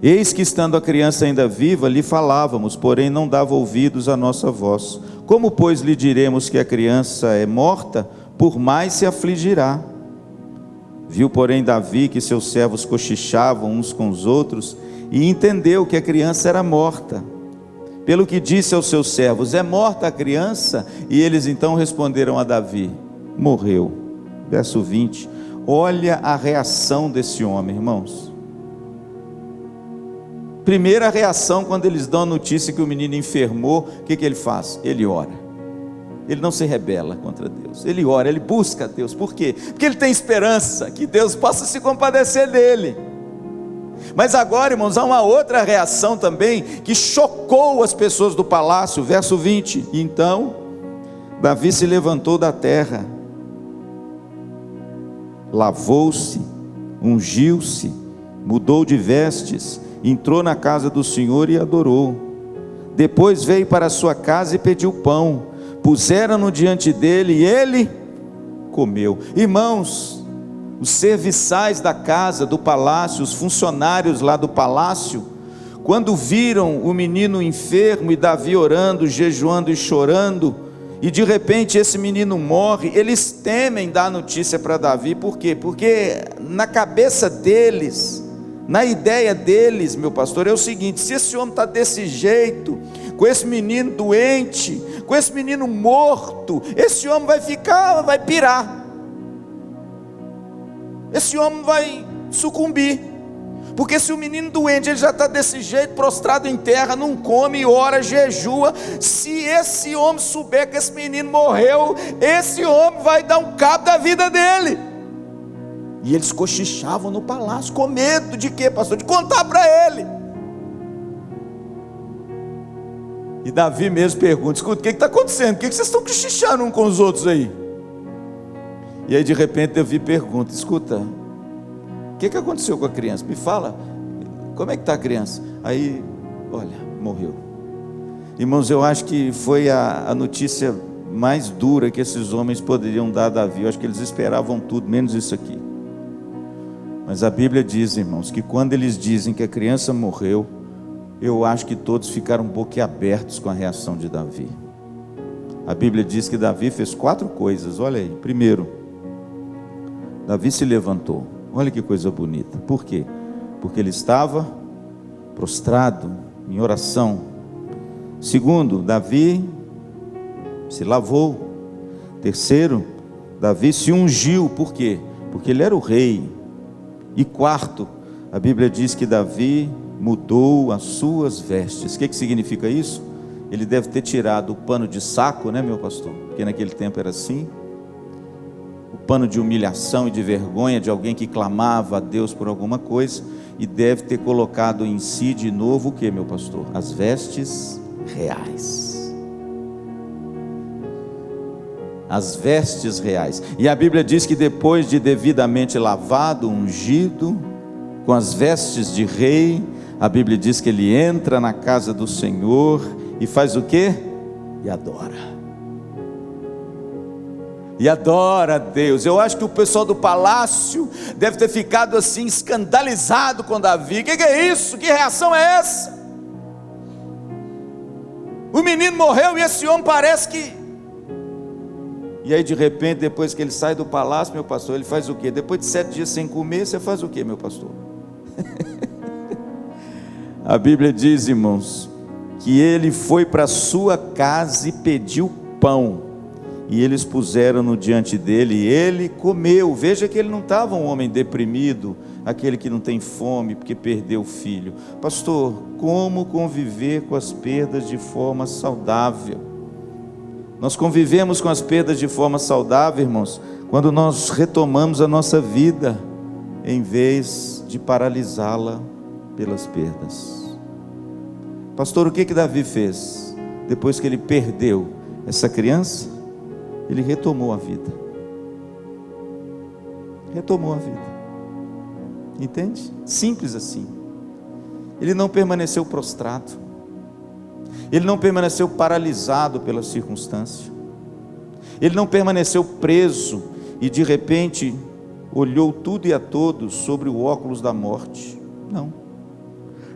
eis que estando a criança ainda viva, lhe falávamos, porém não dava ouvidos à nossa voz. Como, pois, lhe diremos que a criança é morta? Por mais se afligirá. Viu, porém, Davi que seus servos cochichavam uns com os outros, e entendeu que a criança era morta. Pelo que disse aos seus servos: é morta a criança? E eles então responderam a Davi: morreu. Verso 20. Olha a reação desse homem, irmãos. Primeira reação, quando eles dão a notícia que o menino enfermou, o que ele faz? Ele ora. Ele não se rebela contra Deus, ele ora, ele busca a Deus. Por quê? Porque ele tem esperança que Deus possa se compadecer dele. Mas agora, irmãos, há uma outra reação também que chocou as pessoas do palácio. Verso 20. Então Davi se levantou da terra, lavou-se, ungiu-se, mudou de vestes, entrou na casa do Senhor e adorou. Depois veio para a sua casa e pediu pão. Puseram-no diante dele e ele comeu. Irmãos, os serviçais da casa, do palácio, os funcionários lá do palácio, quando viram o menino enfermo e Davi orando, jejuando e chorando, e de repente esse menino morre, eles temem dar notícia para Davi. Por quê? Porque na cabeça deles, na ideia deles, meu pastor, é o seguinte: se esse homem está desse jeito, com esse menino doente, com esse menino morto, esse homem vai pirar. Esse homem vai sucumbir, porque se o menino doente, ele já está desse jeito, prostrado em terra, não come, ora, jejua, se esse homem souber que esse menino morreu, esse homem vai dar um cabo da vida dele. E eles cochichavam no palácio, com medo de quê, pastor? De contar para ele. E Davi mesmo pergunta: escuta, o que está acontecendo? Por que vocês estão cochichando uns com os outros aí? E aí de repente Davi pergunta: escuta, o que aconteceu com a criança? Me fala, como é que está a criança? Aí, olha, morreu. Irmãos, eu acho que foi a notícia mais dura que esses homens poderiam dar a Davi. Eu acho que eles esperavam tudo, menos isso aqui. Mas a Bíblia diz, irmãos, que quando eles dizem que a criança morreu, eu acho que todos ficaram boquiabertos com a reação de Davi. A Bíblia diz que Davi fez 4 coisas, olha aí. Primeiro, Davi se levantou. Olha que coisa bonita. Por quê? Porque ele estava prostrado em oração. Segundo, Davi se lavou. Terceiro, Davi se ungiu, por quê? Porque ele era o rei. E quarto, a Bíblia diz que Davi mudou as suas vestes. O que significa isso? Ele deve ter tirado o pano de saco, né, meu pastor? Porque naquele tempo era assim. O pano de humilhação e de vergonha de alguém que clamava a Deus por alguma coisa, e deve ter colocado em si de novo o que, meu pastor? As vestes reais. As vestes reais. E a Bíblia diz que depois de devidamente lavado, ungido, com as vestes de rei, a Bíblia diz que ele entra na casa do Senhor e faz o quê? E adora. E adora a Deus. Eu acho que o pessoal do palácio deve ter ficado assim escandalizado com Davi. O que é isso? Que reação é essa? O menino morreu e esse homem parece que... E aí de repente, depois que ele sai do palácio, meu pastor, ele faz o quê? Depois de 7 dias sem comer, você faz o quê, meu pastor? A Bíblia diz, irmãos, que ele foi para sua casa e pediu pão, e eles puseram-no diante dele, e ele comeu. Veja que ele não estava um homem deprimido, aquele que não tem fome porque perdeu o filho. Pastor, como conviver com as perdas de forma saudável? Nós convivemos com as perdas de forma saudável, irmãos, quando nós retomamos a nossa vida, em vez de paralisá-la pelas perdas. Pastor, o que Davi fez? Depois que ele perdeu essa criança, ele retomou a vida. Retomou a vida. Entende? Simples assim. Ele não permaneceu prostrado. Ele não permaneceu paralisado pela circunstância. Ele não permaneceu preso e de repente olhou tudo e a todos sobre o óculos da morte. Não.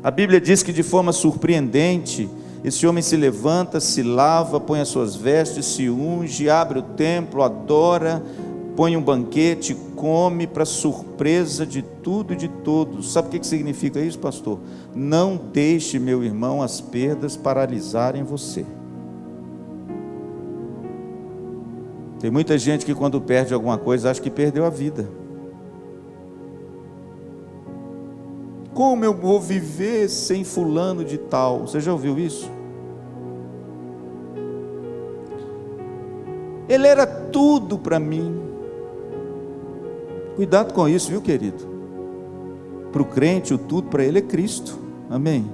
A Bíblia diz que de forma surpreendente, esse homem se levanta, se lava, põe as suas vestes, se unge, abre o templo, adora, põe um banquete, come, para surpresa de tudo e de todos. Sabe o que significa isso, pastor? Não deixe, meu irmão, as perdas paralisarem você. Tem muita gente que quando perde alguma coisa, acha que perdeu a vida. Como eu vou viver sem fulano de tal? Você já ouviu isso? Ele era tudo para mim. Cuidado com isso, viu, querido? Para o crente, o tudo para ele é Cristo. Amém?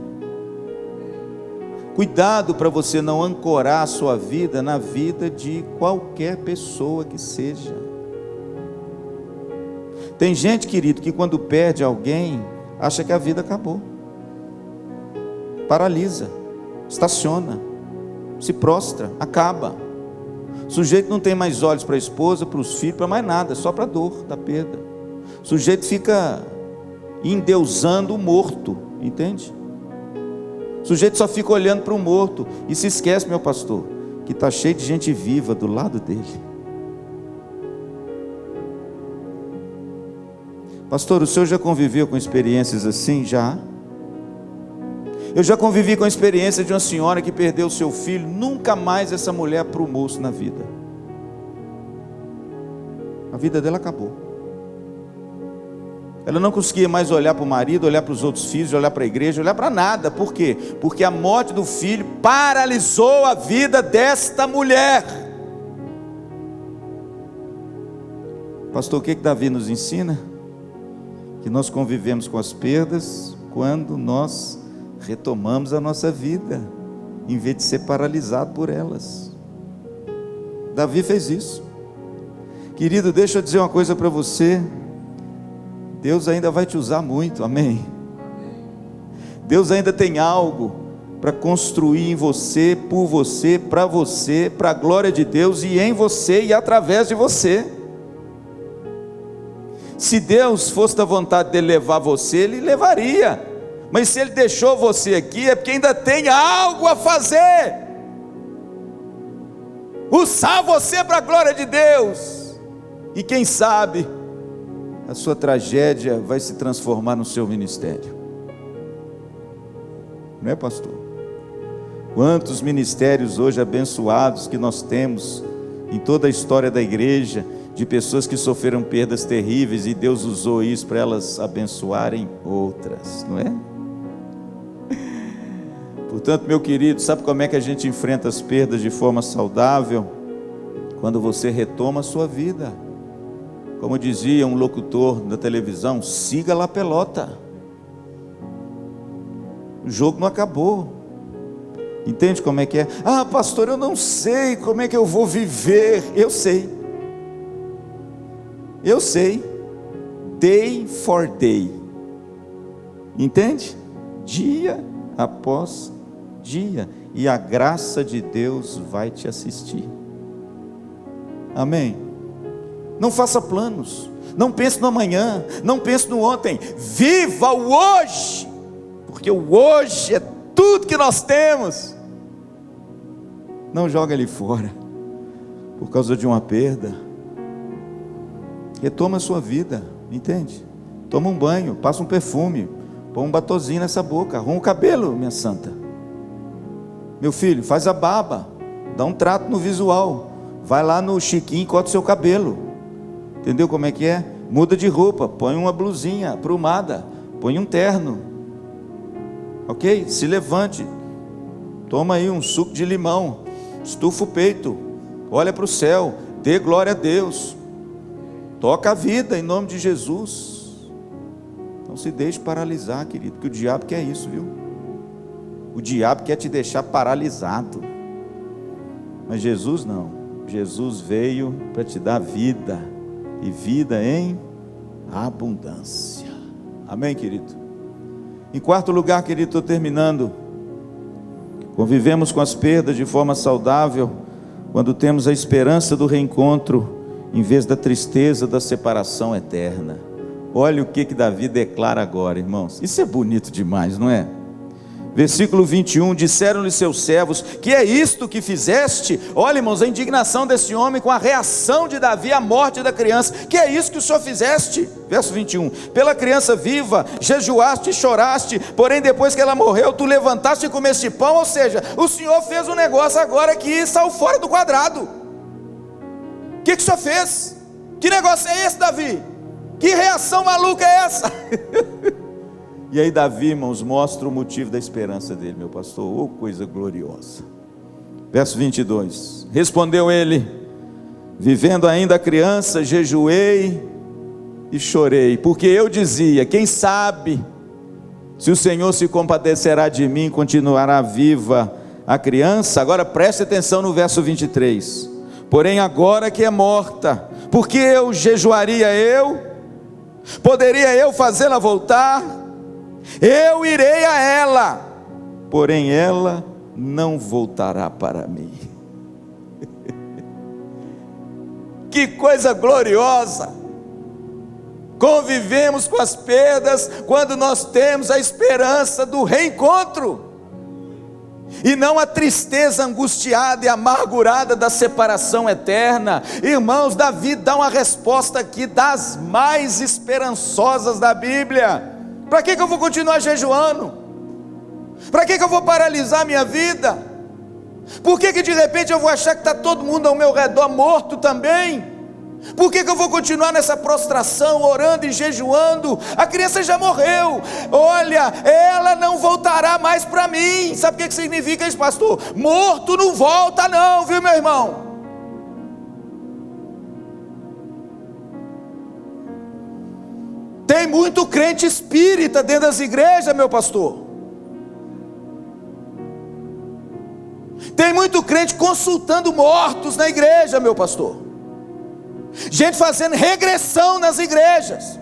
Cuidado para você não ancorar a sua vida na vida de qualquer pessoa que seja. Tem gente, querido, que quando perde alguém, acha que a vida acabou. Paralisa, estaciona, se prostra, acaba. O sujeito não tem mais olhos para a esposa, para os filhos, para mais nada, só para a dor da perda. O sujeito fica endeusando o morto, entende? O sujeito só fica olhando para o morto e se esquece, meu pastor, que está cheio de gente viva do lado dele. Pastor, o senhor já conviveu com experiências assim? Já? Eu já convivi com a experiência de uma senhora que perdeu o seu filho. Nunca mais essa mulher aprumou-se na vida. A vida dela acabou. Ela não conseguia mais olhar para o marido, olhar para os outros filhos, olhar para a igreja, olhar para nada. Por quê? Porque a morte do filho paralisou a vida desta mulher. Pastor, o que Davi nos ensina? Que nós convivemos com as perdas quando nós retomamos a nossa vida, em vez de ser paralisado por elas. Davi fez isso. Querido, deixa eu dizer uma coisa para você. Deus ainda vai te usar muito, amém? Deus ainda tem algo para construir em você, por você, para a glória de Deus, e em você e através de você. Se Deus fosse da vontade de levar você, Ele levaria. Mas se Ele deixou você aqui, é porque ainda tem algo a fazer. Usar você para a glória de Deus. E quem sabe, a sua tragédia vai se transformar no seu ministério. Não é, pastor? Quantos ministérios hoje abençoados que nós temos em toda a história da igreja, de de pessoas que sofreram perdas terríveis e Deus usou isso para elas abençoarem outras, não é? Portanto, meu querido, sabe como é que a gente enfrenta as perdas de forma saudável? Quando você retoma a sua vida. Como dizia um locutor da televisão, siga lá a pelota. O jogo não acabou. Entende como é que é? Ah, pastor, eu não sei como é que eu vou viver. Eu sei. Day for day. Entende? Dia após dia. E a graça de Deus vai te assistir. Amém? Não faça planos. Não pense no amanhã. Não pense no ontem. Viva o hoje. Porque o hoje é tudo que nós temos. Não joga ele fora por causa de uma perda. Retoma a sua vida, entende? Toma um banho, passa um perfume, põe um batozinho nessa boca, arruma o cabelo, minha santa. Meu filho, faz a barba, dá um trato no visual, vai lá no Chiquinho e corta o seu cabelo. Entendeu como é que é? Muda de roupa, põe uma blusinha aprumada, põe um terno. Ok? Se levante, toma aí um suco de limão, estufa o peito, olha para o céu, dê glória a Deus, toca a vida em nome de Jesus. Não se deixe paralisar, querido, porque o diabo quer isso, viu? O diabo quer te deixar paralisado, mas Jesus não. Jesus veio para te dar vida, e vida em abundância. Amém, querido? Em quarto lugar, querido, estou terminando. Convivemos com as perdas de forma saudável quando temos a esperança do reencontro em vez da tristeza da separação eterna. Olha o que Davi declara agora, irmãos. Isso é bonito demais, não é? Versículo 21, disseram-lhe seus servos, que é isto que fizeste? Olha, irmãos, a indignação desse homem com a reação de Davi à morte da criança. Que é isso que o Senhor fizeste? Verso 21, pela criança viva, jejuaste e choraste, porém depois que ela morreu, tu levantaste e comeste pão. Ou seja, o Senhor fez um negócio agora que saiu fora do quadrado. O que o Senhor fez? Que negócio é esse, Davi? Que reação maluca é essa? E aí Davi, irmãos, mostra o motivo da esperança dele, meu pastor. Oh, coisa gloriosa. Verso 22, respondeu ele, vivendo ainda a criança, jejuei e chorei, porque eu dizia, quem sabe, se o Senhor se compadecerá de mim, continuará viva a criança. Agora preste atenção no verso 23, porém agora que é morta, por que eu jejuaria eu? Poderia eu fazê-la voltar? Eu irei a ela, porém ela não voltará para mim. Que coisa gloriosa! Convivemos com as perdas quando nós temos a esperança do reencontro, e não a tristeza angustiada e amargurada da separação eterna. Irmãos, Davi dá uma resposta aqui das mais esperançosas da Bíblia. Para que eu vou continuar jejuando? Para que eu vou paralisar minha vida? Por que de repente eu vou achar que está todo mundo ao meu redor morto também? Por que eu vou continuar nessa prostração, orando e jejuando? A criança já morreu. Olha, ela não voltará mais para mim. Sabe o que significa isso, pastor? Morto não volta não, viu, meu irmão? Tem muito crente espírita dentro das igrejas, meu pastor. Tem muito crente consultando mortos na igreja, meu pastor. Gente fazendo regressão nas igrejas.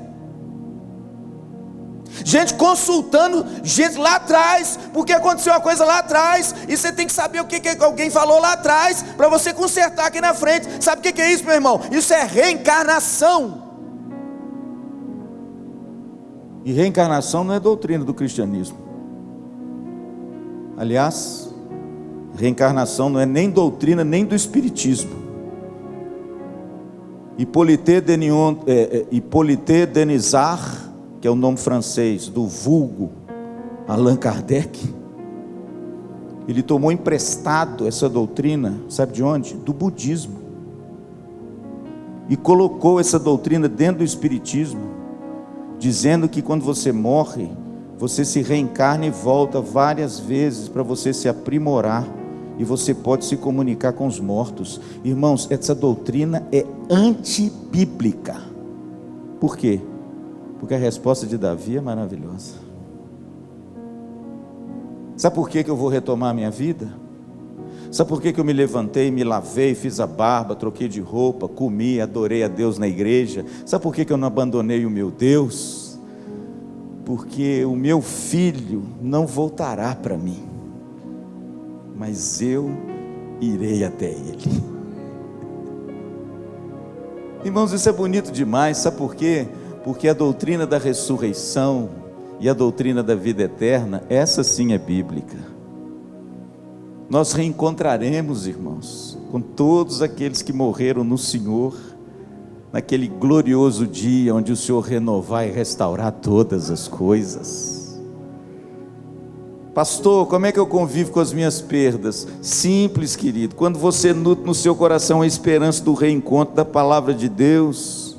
Gente consultando gente lá atrás, porque aconteceu uma coisa lá atrás, e você tem que saber o que alguém falou lá atrás, para você consertar aqui na frente. Sabe o que é isso, meu irmão? Isso é reencarnação. E reencarnação não é doutrina do cristianismo. Aliás, reencarnação não é nem doutrina nem do espiritismo. Hippolyte Denisard, que é o nome francês do vulgo Allan Kardec, ele tomou emprestado essa doutrina, sabe de onde? Do budismo. e colocou essa doutrina dentro do Espiritismo, dizendo que quando você morre, você se reencarna e volta várias vezes para você se aprimorar, e você pode se comunicar com os mortos. Irmãos, essa doutrina é antibíblica. Por quê? Porque a resposta de Davi é maravilhosa. Sabe por que eu vou retomar a minha vida? Sabe por que eu me levantei, me lavei, fiz a barba, troquei de roupa, comi, adorei a Deus na igreja? Sabe por que eu não abandonei o meu Deus? Porque o meu filho não voltará para mim, mas eu irei até ele. Irmãos, isso é bonito demais. Sabe por quê? Porque a doutrina da ressurreição e a doutrina da vida eterna, essa sim é bíblica. Nós reencontraremos, irmãos, com todos aqueles que morreram no Senhor, naquele glorioso dia onde o Senhor renovar e restaurar todas as coisas. Pastor, como é que eu convivo com as minhas perdas? Simples, querido, quando você nutre no seu coração a esperança do reencontro da palavra de Deus,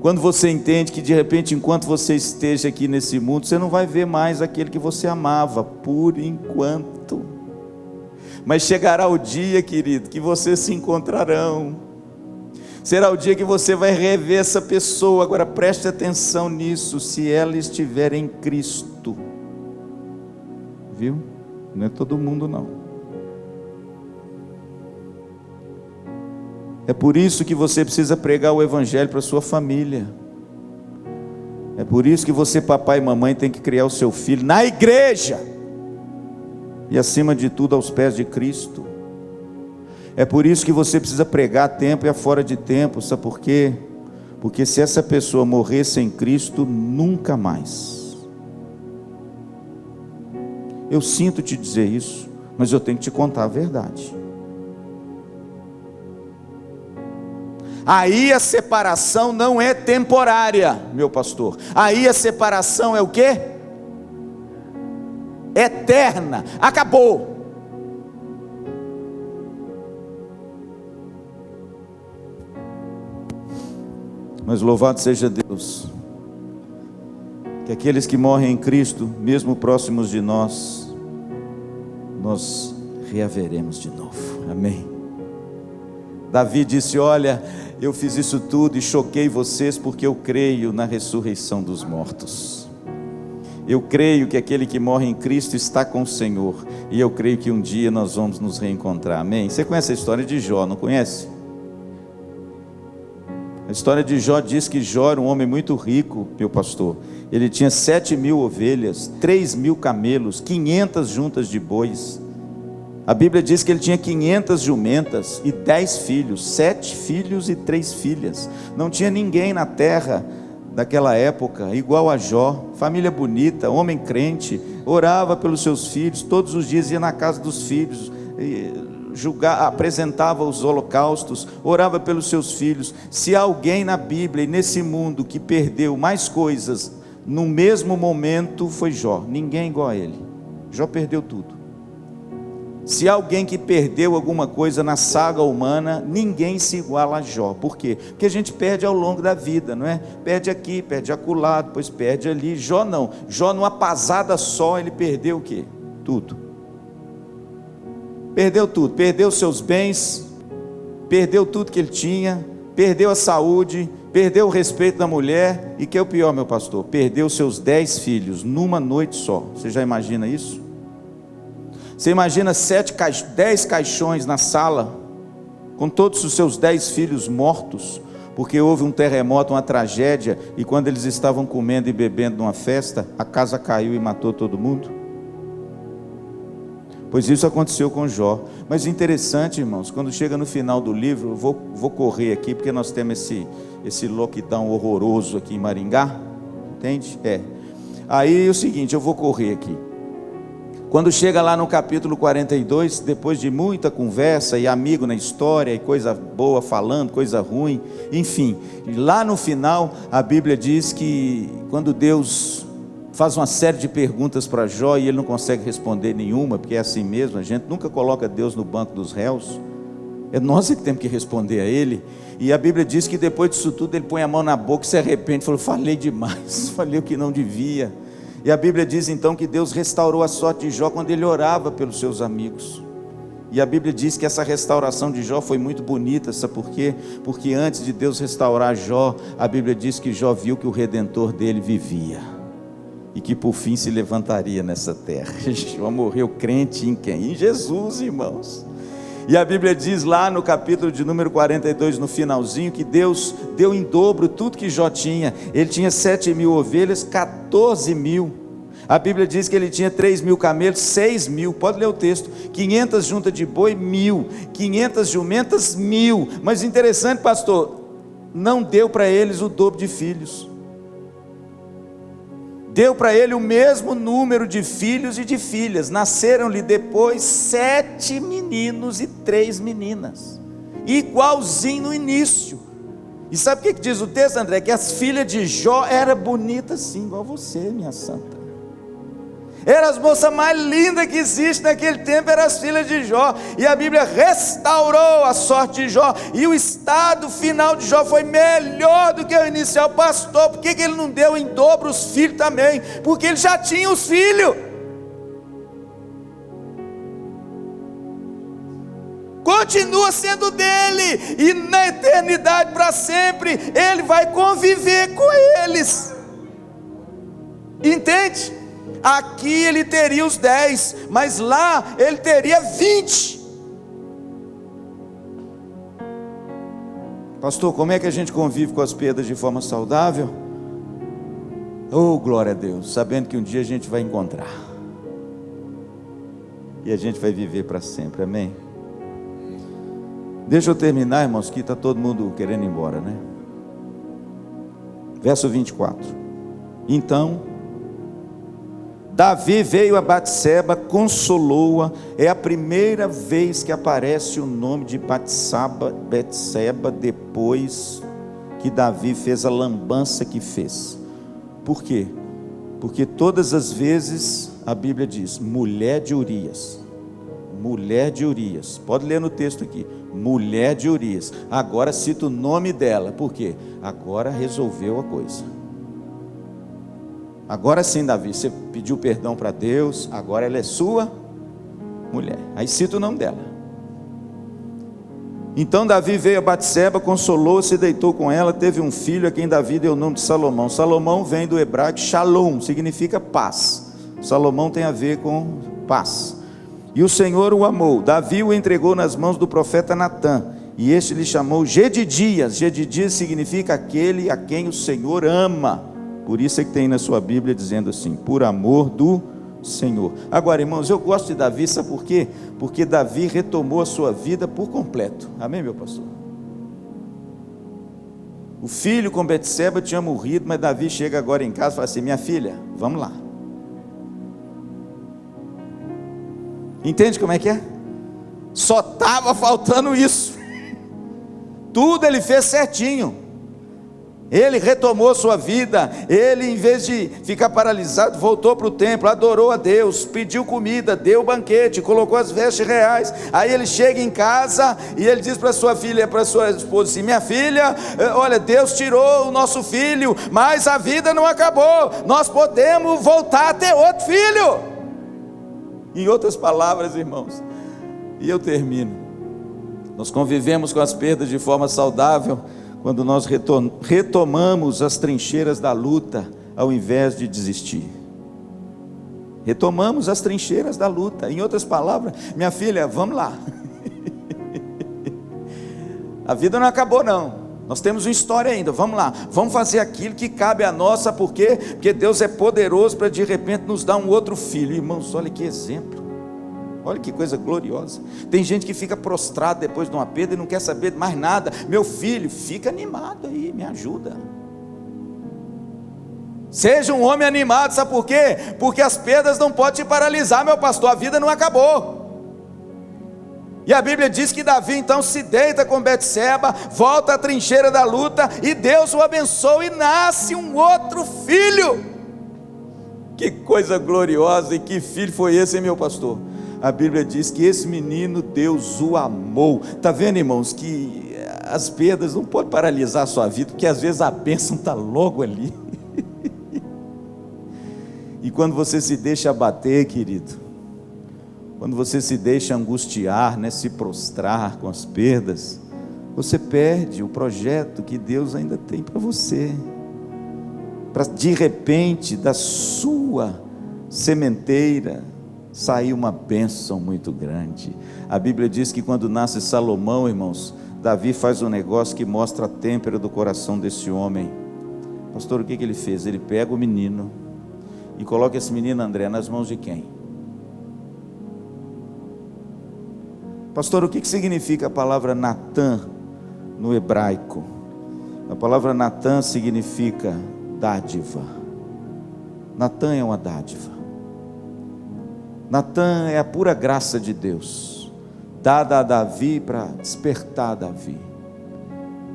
quando você entende que de repente, enquanto você esteja aqui nesse mundo, você não vai ver mais aquele que você amava, por enquanto. Mas chegará o dia, querido, que vocês se encontrarão. Será o dia que você vai rever essa pessoa. Agora preste atenção nisso, se ela estiver em Cristo. Viu? Não é todo mundo não. É por isso que você precisa pregar o Evangelho para a sua família. É por isso que você, papai e mamãe, tem que criar o seu filho na igreja. E acima de tudo aos pés de Cristo. É por isso que você precisa pregar a tempo e a fora de tempo. Sabe por quê? Porque se essa pessoa morrer sem Cristo, nunca mais. Eu sinto te dizer isso, mas eu tenho que te contar a verdade. Aí a separação não é temporária, meu pastor. Aí a separação é o quê? Eterna. Acabou. Mas louvado seja Deus, que aqueles que morrem em Cristo, mesmo próximos de nós reaveremos de novo. Amém. Davi disse: olha, eu fiz isso tudo e choquei vocês porque eu creio na ressurreição dos mortos. Eu creio que aquele que morre em Cristo está com o Senhor, e eu creio que um dia nós vamos nos reencontrar. Amém? Você conhece a história de Jó, não conhece? A história de Jó diz que Jó era um homem muito rico, meu pastor. Ele tinha 7.000 ovelhas, 3.000 camelos, 500 juntas de bois. A Bíblia diz que ele tinha 500 jumentas e 10 filhos, 7 filhos e 3 filhas. Não tinha ninguém na terra daquela época igual a Jó. Família bonita, homem crente, orava pelos seus filhos, todos os dias ia na casa dos filhos, apresentava os holocaustos, orava pelos seus filhos. Se há alguém na Bíblia e nesse mundo que perdeu mais coisas no mesmo momento, foi Jó. Ninguém igual a ele. Jó perdeu tudo. Se há alguém que perdeu alguma coisa na saga humana, ninguém se iguala a Jó. Por quê? Porque a gente perde ao longo da vida, não é? Perde aqui, perde acolá, depois perde ali. Jó não. Jó numa pasada só, ele perdeu o quê? Tudo. Perdeu tudo. Perdeu seus bens, perdeu tudo que ele tinha, perdeu a saúde, perdeu o respeito da mulher, e que é o pior, meu pastor? Perdeu seus 10 filhos numa noite só. Você já imagina isso? Você imagina 10 caixões na sala, com todos os seus 10 filhos mortos, porque houve um terremoto, uma tragédia, e quando eles estavam comendo e bebendo numa festa, a casa caiu e matou todo mundo? Pois isso aconteceu com Jó. Mas interessante, irmãos, quando chega no final do livro, eu vou correr aqui, porque nós temos esse lockdown horroroso aqui em Maringá, entende? Aí é o seguinte, eu vou correr aqui. Quando chega lá no capítulo 42, depois de muita conversa e amigo na história, e coisa boa falando, coisa ruim, enfim, lá no final a Bíblia diz que quando Deus faz uma série de perguntas para Jó e ele não consegue responder nenhuma, porque é assim mesmo, a gente nunca coloca Deus no banco dos réus. É nós que temos que responder a ele. E a Bíblia diz que depois disso tudo ele põe a mão na boca e se arrepende, falou: falei demais, falei o que não devia. E a Bíblia diz então que Deus restaurou a sorte de Jó quando ele orava pelos seus amigos. E a Bíblia diz que essa restauração de Jó foi muito bonita, sabe por quê? Porque antes de Deus restaurar Jó, a Bíblia diz que Jó viu que o Redentor dele vivia, e que por fim se levantaria nessa terra. Jó morreu crente em quem? Em Jesus, irmãos. E a Bíblia diz lá no capítulo de número 42, no finalzinho, que Deus deu em dobro tudo que Jó tinha. Ele tinha 7.000 ovelhas, 14.000. A Bíblia diz que ele tinha 3.000 camelos, 6.000, pode ler o texto, 500 juntas de boi, 1.000, 500 jumentas, 1.000, mas interessante, pastor, não deu para eles o dobro de filhos, deu para ele o mesmo número de filhos e de filhas, nasceram-lhe depois 7 meninos e 3 meninas, igualzinho no início. E sabe o que diz o texto, André? Que as filhas de Jó eram bonitas sim, igual você, minha santa. Eram as moças mais lindas que existe naquele tempo, eram as filhas de Jó. E a Bíblia restaurou a sorte de Jó. E o estado final de Jó foi melhor do que o inicial. Pastor, por que ele não deu em dobro os filhos também? Porque ele já tinha os filhos. Continua sendo dele. E na eternidade para sempre, ele vai conviver com eles. Entende? Aqui ele teria os 10, mas lá ele teria 20. Pastor, como é que a gente convive com as perdas de forma saudável? Oh, glória a Deus, sabendo que um dia a gente vai encontrar, e a gente vai viver para sempre, amém? Deixa eu terminar, irmãos, que está todo mundo querendo ir embora, né? Verso 24. Então Davi veio a Batseba, consolou-a. É a primeira vez que aparece o nome de Batseba depois que Davi fez a lambança que fez. Por quê? Porque todas as vezes a Bíblia diz, mulher de Urias. Mulher de Urias, pode ler no texto aqui, mulher de Urias. Agora cita o nome dela, por quê? Agora resolveu a coisa. Agora sim, Davi, você pediu perdão para Deus, agora ela é sua mulher. Aí cita o nome dela. Então Davi veio a Batseba, consolou-se, deitou com ela, teve um filho a quem Davi deu o nome de Salomão. Salomão vem do hebraico Shalom, significa paz. Salomão tem a ver com paz. E o Senhor o amou. Davi o entregou nas mãos do profeta Natã, e este lhe chamou Jedidias. Jedidias significa aquele a quem o Senhor ama. Por isso é que tem na sua Bíblia dizendo assim, por amor do Senhor. Agora, irmãos, eu gosto de Davi, sabe por quê? Porque Davi retomou a sua vida por completo. Amém, meu pastor? O filho com Betseba tinha morrido, mas Davi chega agora em casa e fala assim, minha filha, vamos lá. Entende como é que é? Só estava faltando isso. Tudo ele fez certinho. Ele retomou sua vida. Ele, em vez de ficar paralisado, voltou para o templo, adorou a Deus, pediu comida, deu banquete, colocou as vestes reais. Aí ele chega em casa e ele diz para sua filha, para sua esposa assim, minha filha, olha, Deus tirou o nosso filho, mas a vida não acabou, nós podemos voltar a ter outro filho. Em outras palavras, irmãos, e eu termino, nós convivemos com as perdas de forma saudável quando nós retomamos as trincheiras da luta, ao invés de desistir. Retomamos as trincheiras da luta. Em outras palavras, minha filha, vamos lá. A vida não acabou não. Nós temos uma história ainda, vamos lá. Vamos fazer aquilo que cabe a nós, sabe por quê? Porque Deus é poderoso para de repente nos dar um outro filho. Irmãos, olha que exemplo. Olha que coisa gloriosa. Tem gente que fica prostrado depois de uma perda e não quer saber de mais nada. Meu filho, fica animado aí, me ajuda. Seja um homem animado, sabe por quê? Porque as perdas não podem te paralisar, meu pastor, a vida não acabou. E a Bíblia diz que Davi então se deita com Betseba, volta à trincheira da luta, e Deus o abençoa e nasce um outro filho. Que coisa gloriosa, e que filho foi esse, hein, meu pastor? A Bíblia diz que esse menino Deus o amou. Está vendo, irmãos, que as perdas não podem paralisar a sua vida, porque às vezes a bênção está logo ali. E quando você se deixa abater, querido, quando você se deixa angustiar, né, se prostrar com as perdas, você perde o projeto que Deus ainda tem para você. Para de repente, da sua sementeira, sair uma bênção muito grande. A Bíblia diz que quando nasce Salomão, irmãos, Davi faz um negócio que mostra a têmpera do coração desse homem. Pastor, o que ele fez? Ele pega o menino e coloca esse menino, André, nas mãos de quem? Pastor, o que significa a palavra Natã no hebraico? A palavra Natã significa dádiva. Natã é uma dádiva. Natã é a pura graça de Deus, dada a Davi para despertar Davi,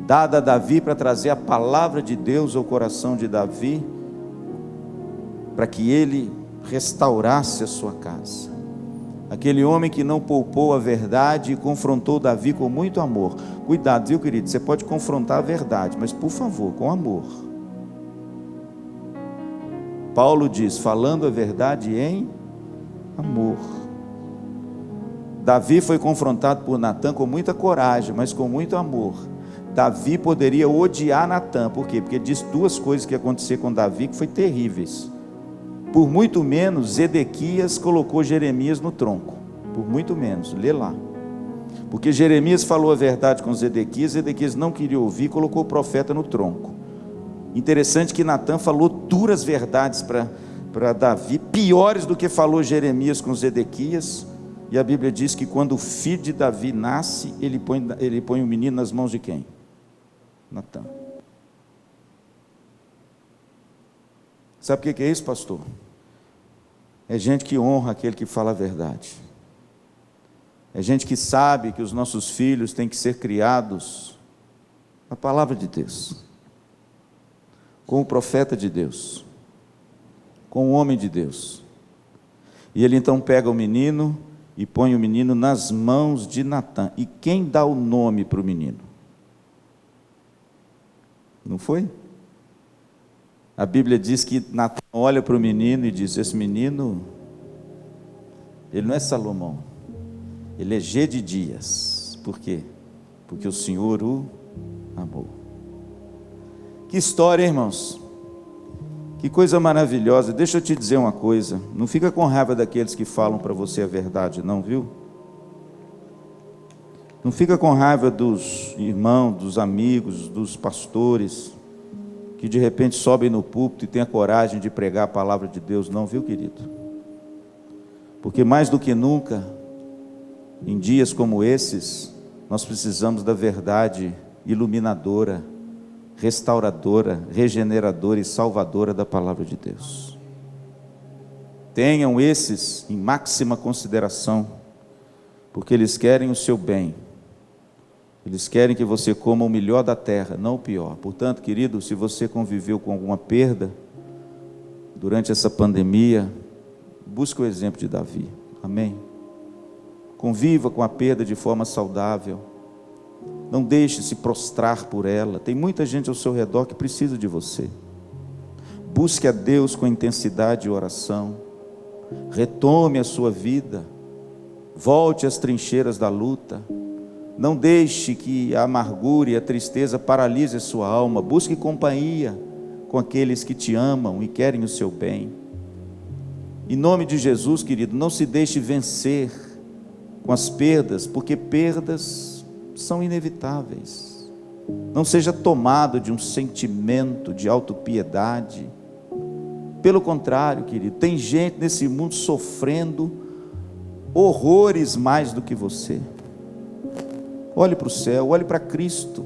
dada a Davi para trazer a palavra de Deus ao coração de Davi, para que ele restaurasse a sua casa. Aquele homem que não poupou a verdade e confrontou Davi com muito amor. Cuidado, viu, querido? Você pode confrontar a verdade, mas por favor, com amor. Paulo diz, falando a verdade em amor. Davi foi confrontado por Natã com muita coragem, mas com muito amor. Davi poderia odiar Natã, por quê? Porque diz duas coisas que aconteceram com Davi que foi terríveis. Por muito menos, Zedequias colocou Jeremias no tronco. Por muito menos, lê lá. Porque Jeremias falou a verdade com Zedequias, Zedequias não queria ouvir, colocou o profeta no tronco. Interessante que Natã falou duras verdades para Davi, piores do que falou Jeremias com Zedequias. E a Bíblia diz que quando o filho de Davi nasce, ele põe o menino nas mãos de quem? Natã. Sabe o que é isso, pastor? É gente que honra aquele que fala a verdade. É gente que sabe que os nossos filhos têm que ser criados na palavra de Deus, com o profeta de Deus, com o homem de Deus. E ele então pega o menino e põe o menino nas mãos de Natã. E quem dá o nome para o menino? Não foi? A Bíblia diz que Natã olha para o menino e diz, esse menino, ele não é Salomão, ele é Gedidias. Por quê? Porque o Senhor o amou. Que história, hein, irmãos? Que coisa maravilhosa. Deixa eu te dizer uma coisa, não fica com raiva daqueles que falam para você a verdade não, viu? Não fica com raiva dos irmãos, dos amigos, dos pastores, que de repente sobem no púlpito e têm a coragem de pregar a palavra de Deus, não, viu, querido? Porque mais do que nunca, em dias como esses, nós precisamos da verdade iluminadora, restauradora, regeneradora e salvadora da palavra de Deus. Tenham esses em máxima consideração, porque eles querem o seu bem. Eles querem que você coma o melhor da terra, não o pior. Portanto, querido, se você conviveu com alguma perda durante essa pandemia, busque o exemplo de Davi. Amém? Conviva com a perda de forma saudável. Não deixe se prostrar por ela. Tem muita gente ao seu redor que precisa de você. Busque a Deus com intensidade e oração. Retome a sua vida. Volte às trincheiras da luta. Não deixe que a amargura e a tristeza paralise a sua alma. Busque companhia com aqueles que te amam e querem o seu bem. Em nome de Jesus, querido, não se deixe vencer com as perdas, porque perdas são inevitáveis. Não seja tomado de um sentimento de autopiedade. Pelo contrário, querido, tem gente nesse mundo sofrendo horrores mais do que você. Olhe para o céu, olhe para Cristo,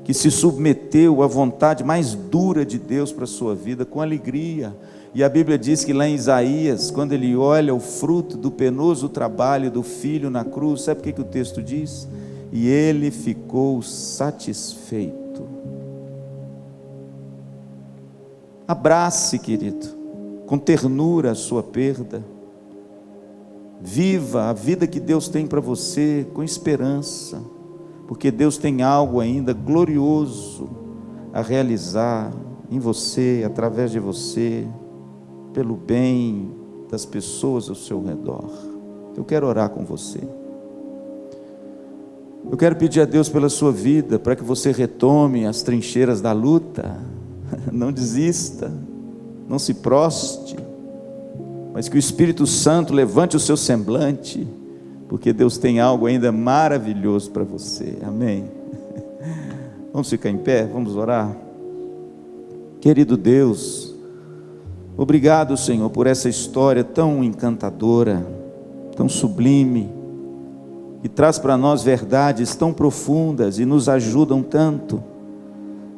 que se submeteu à vontade mais dura de Deus para a sua vida, com alegria. E a Bíblia diz que lá em Isaías, quando ele olha o fruto do penoso trabalho do filho na cruz, sabe o que o texto diz? E ele ficou satisfeito. Abrace, querido, com ternura a sua perda. Viva a vida que Deus tem para você com esperança, porque Deus tem algo ainda glorioso a realizar em você, através de você, pelo bem das pessoas ao seu redor. Eu quero orar com você. Eu quero pedir a Deus pela sua vida, para que você retome as trincheiras da luta. Não desista, não se proste, mas que o Espírito Santo levante o seu semblante, porque Deus tem algo ainda maravilhoso para você. Amém. Vamos ficar em pé, vamos orar. Querido Deus, obrigado, Senhor, por essa história tão encantadora, tão sublime, que traz para nós verdades tão profundas e nos ajudam tanto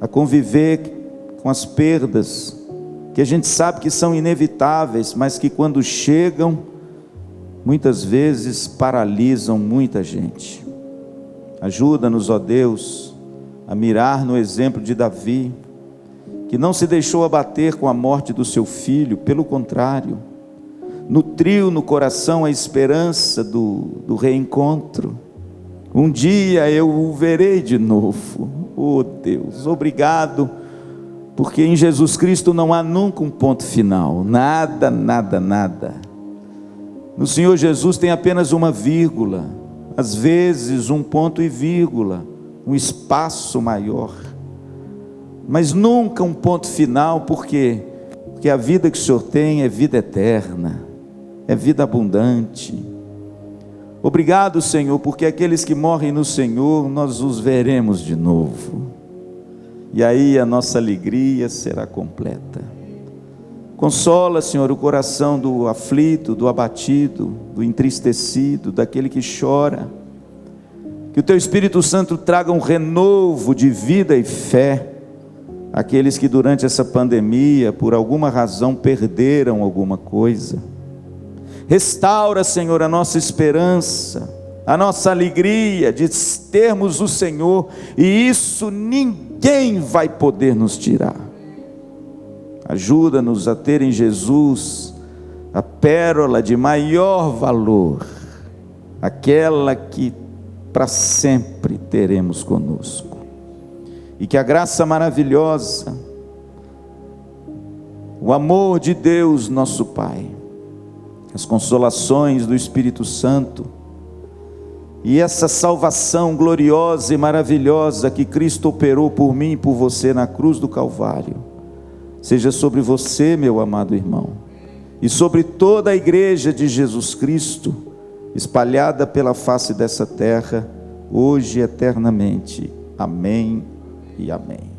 a conviver com as perdas, que a gente sabe que são inevitáveis, mas que quando chegam, muitas vezes paralisam muita gente. Ajuda-nos, ó Deus, a mirar no exemplo de Davi, que não se deixou abater com a morte do seu filho, pelo contrário, nutriu no coração a esperança do reencontro. Um dia eu o verei de novo. Oh Deus, obrigado, porque em Jesus Cristo não há nunca um ponto final, nada, nada, nada. No Senhor Jesus tem apenas uma vírgula, às vezes um ponto e vírgula, um espaço maior, mas nunca um ponto final. Por quê? Porque a vida que o Senhor tem é vida eterna, é vida abundante. Obrigado, Senhor, porque aqueles que morrem no Senhor, nós os veremos de novo, e aí a nossa alegria será completa. Consola, Senhor, o coração do aflito, do abatido, do entristecido, daquele que chora. Que o Teu Espírito Santo traga um renovo de vida e fé àqueles que durante essa pandemia, por alguma razão, perderam alguma coisa. Restaura, Senhor, a nossa esperança, a nossa alegria de termos o Senhor, e isso ninguém vai poder nos tirar. Ajuda-nos a ter em Jesus a pérola de maior valor, aquela que para sempre teremos conosco, e que a graça maravilhosa, o amor de Deus nosso Pai, as consolações do Espírito Santo e essa salvação gloriosa e maravilhosa que Cristo operou por mim e por você na cruz do Calvário, seja sobre você, meu amado irmão, e sobre toda a igreja de Jesus Cristo, espalhada pela face dessa terra, hoje e eternamente. Amém e amém.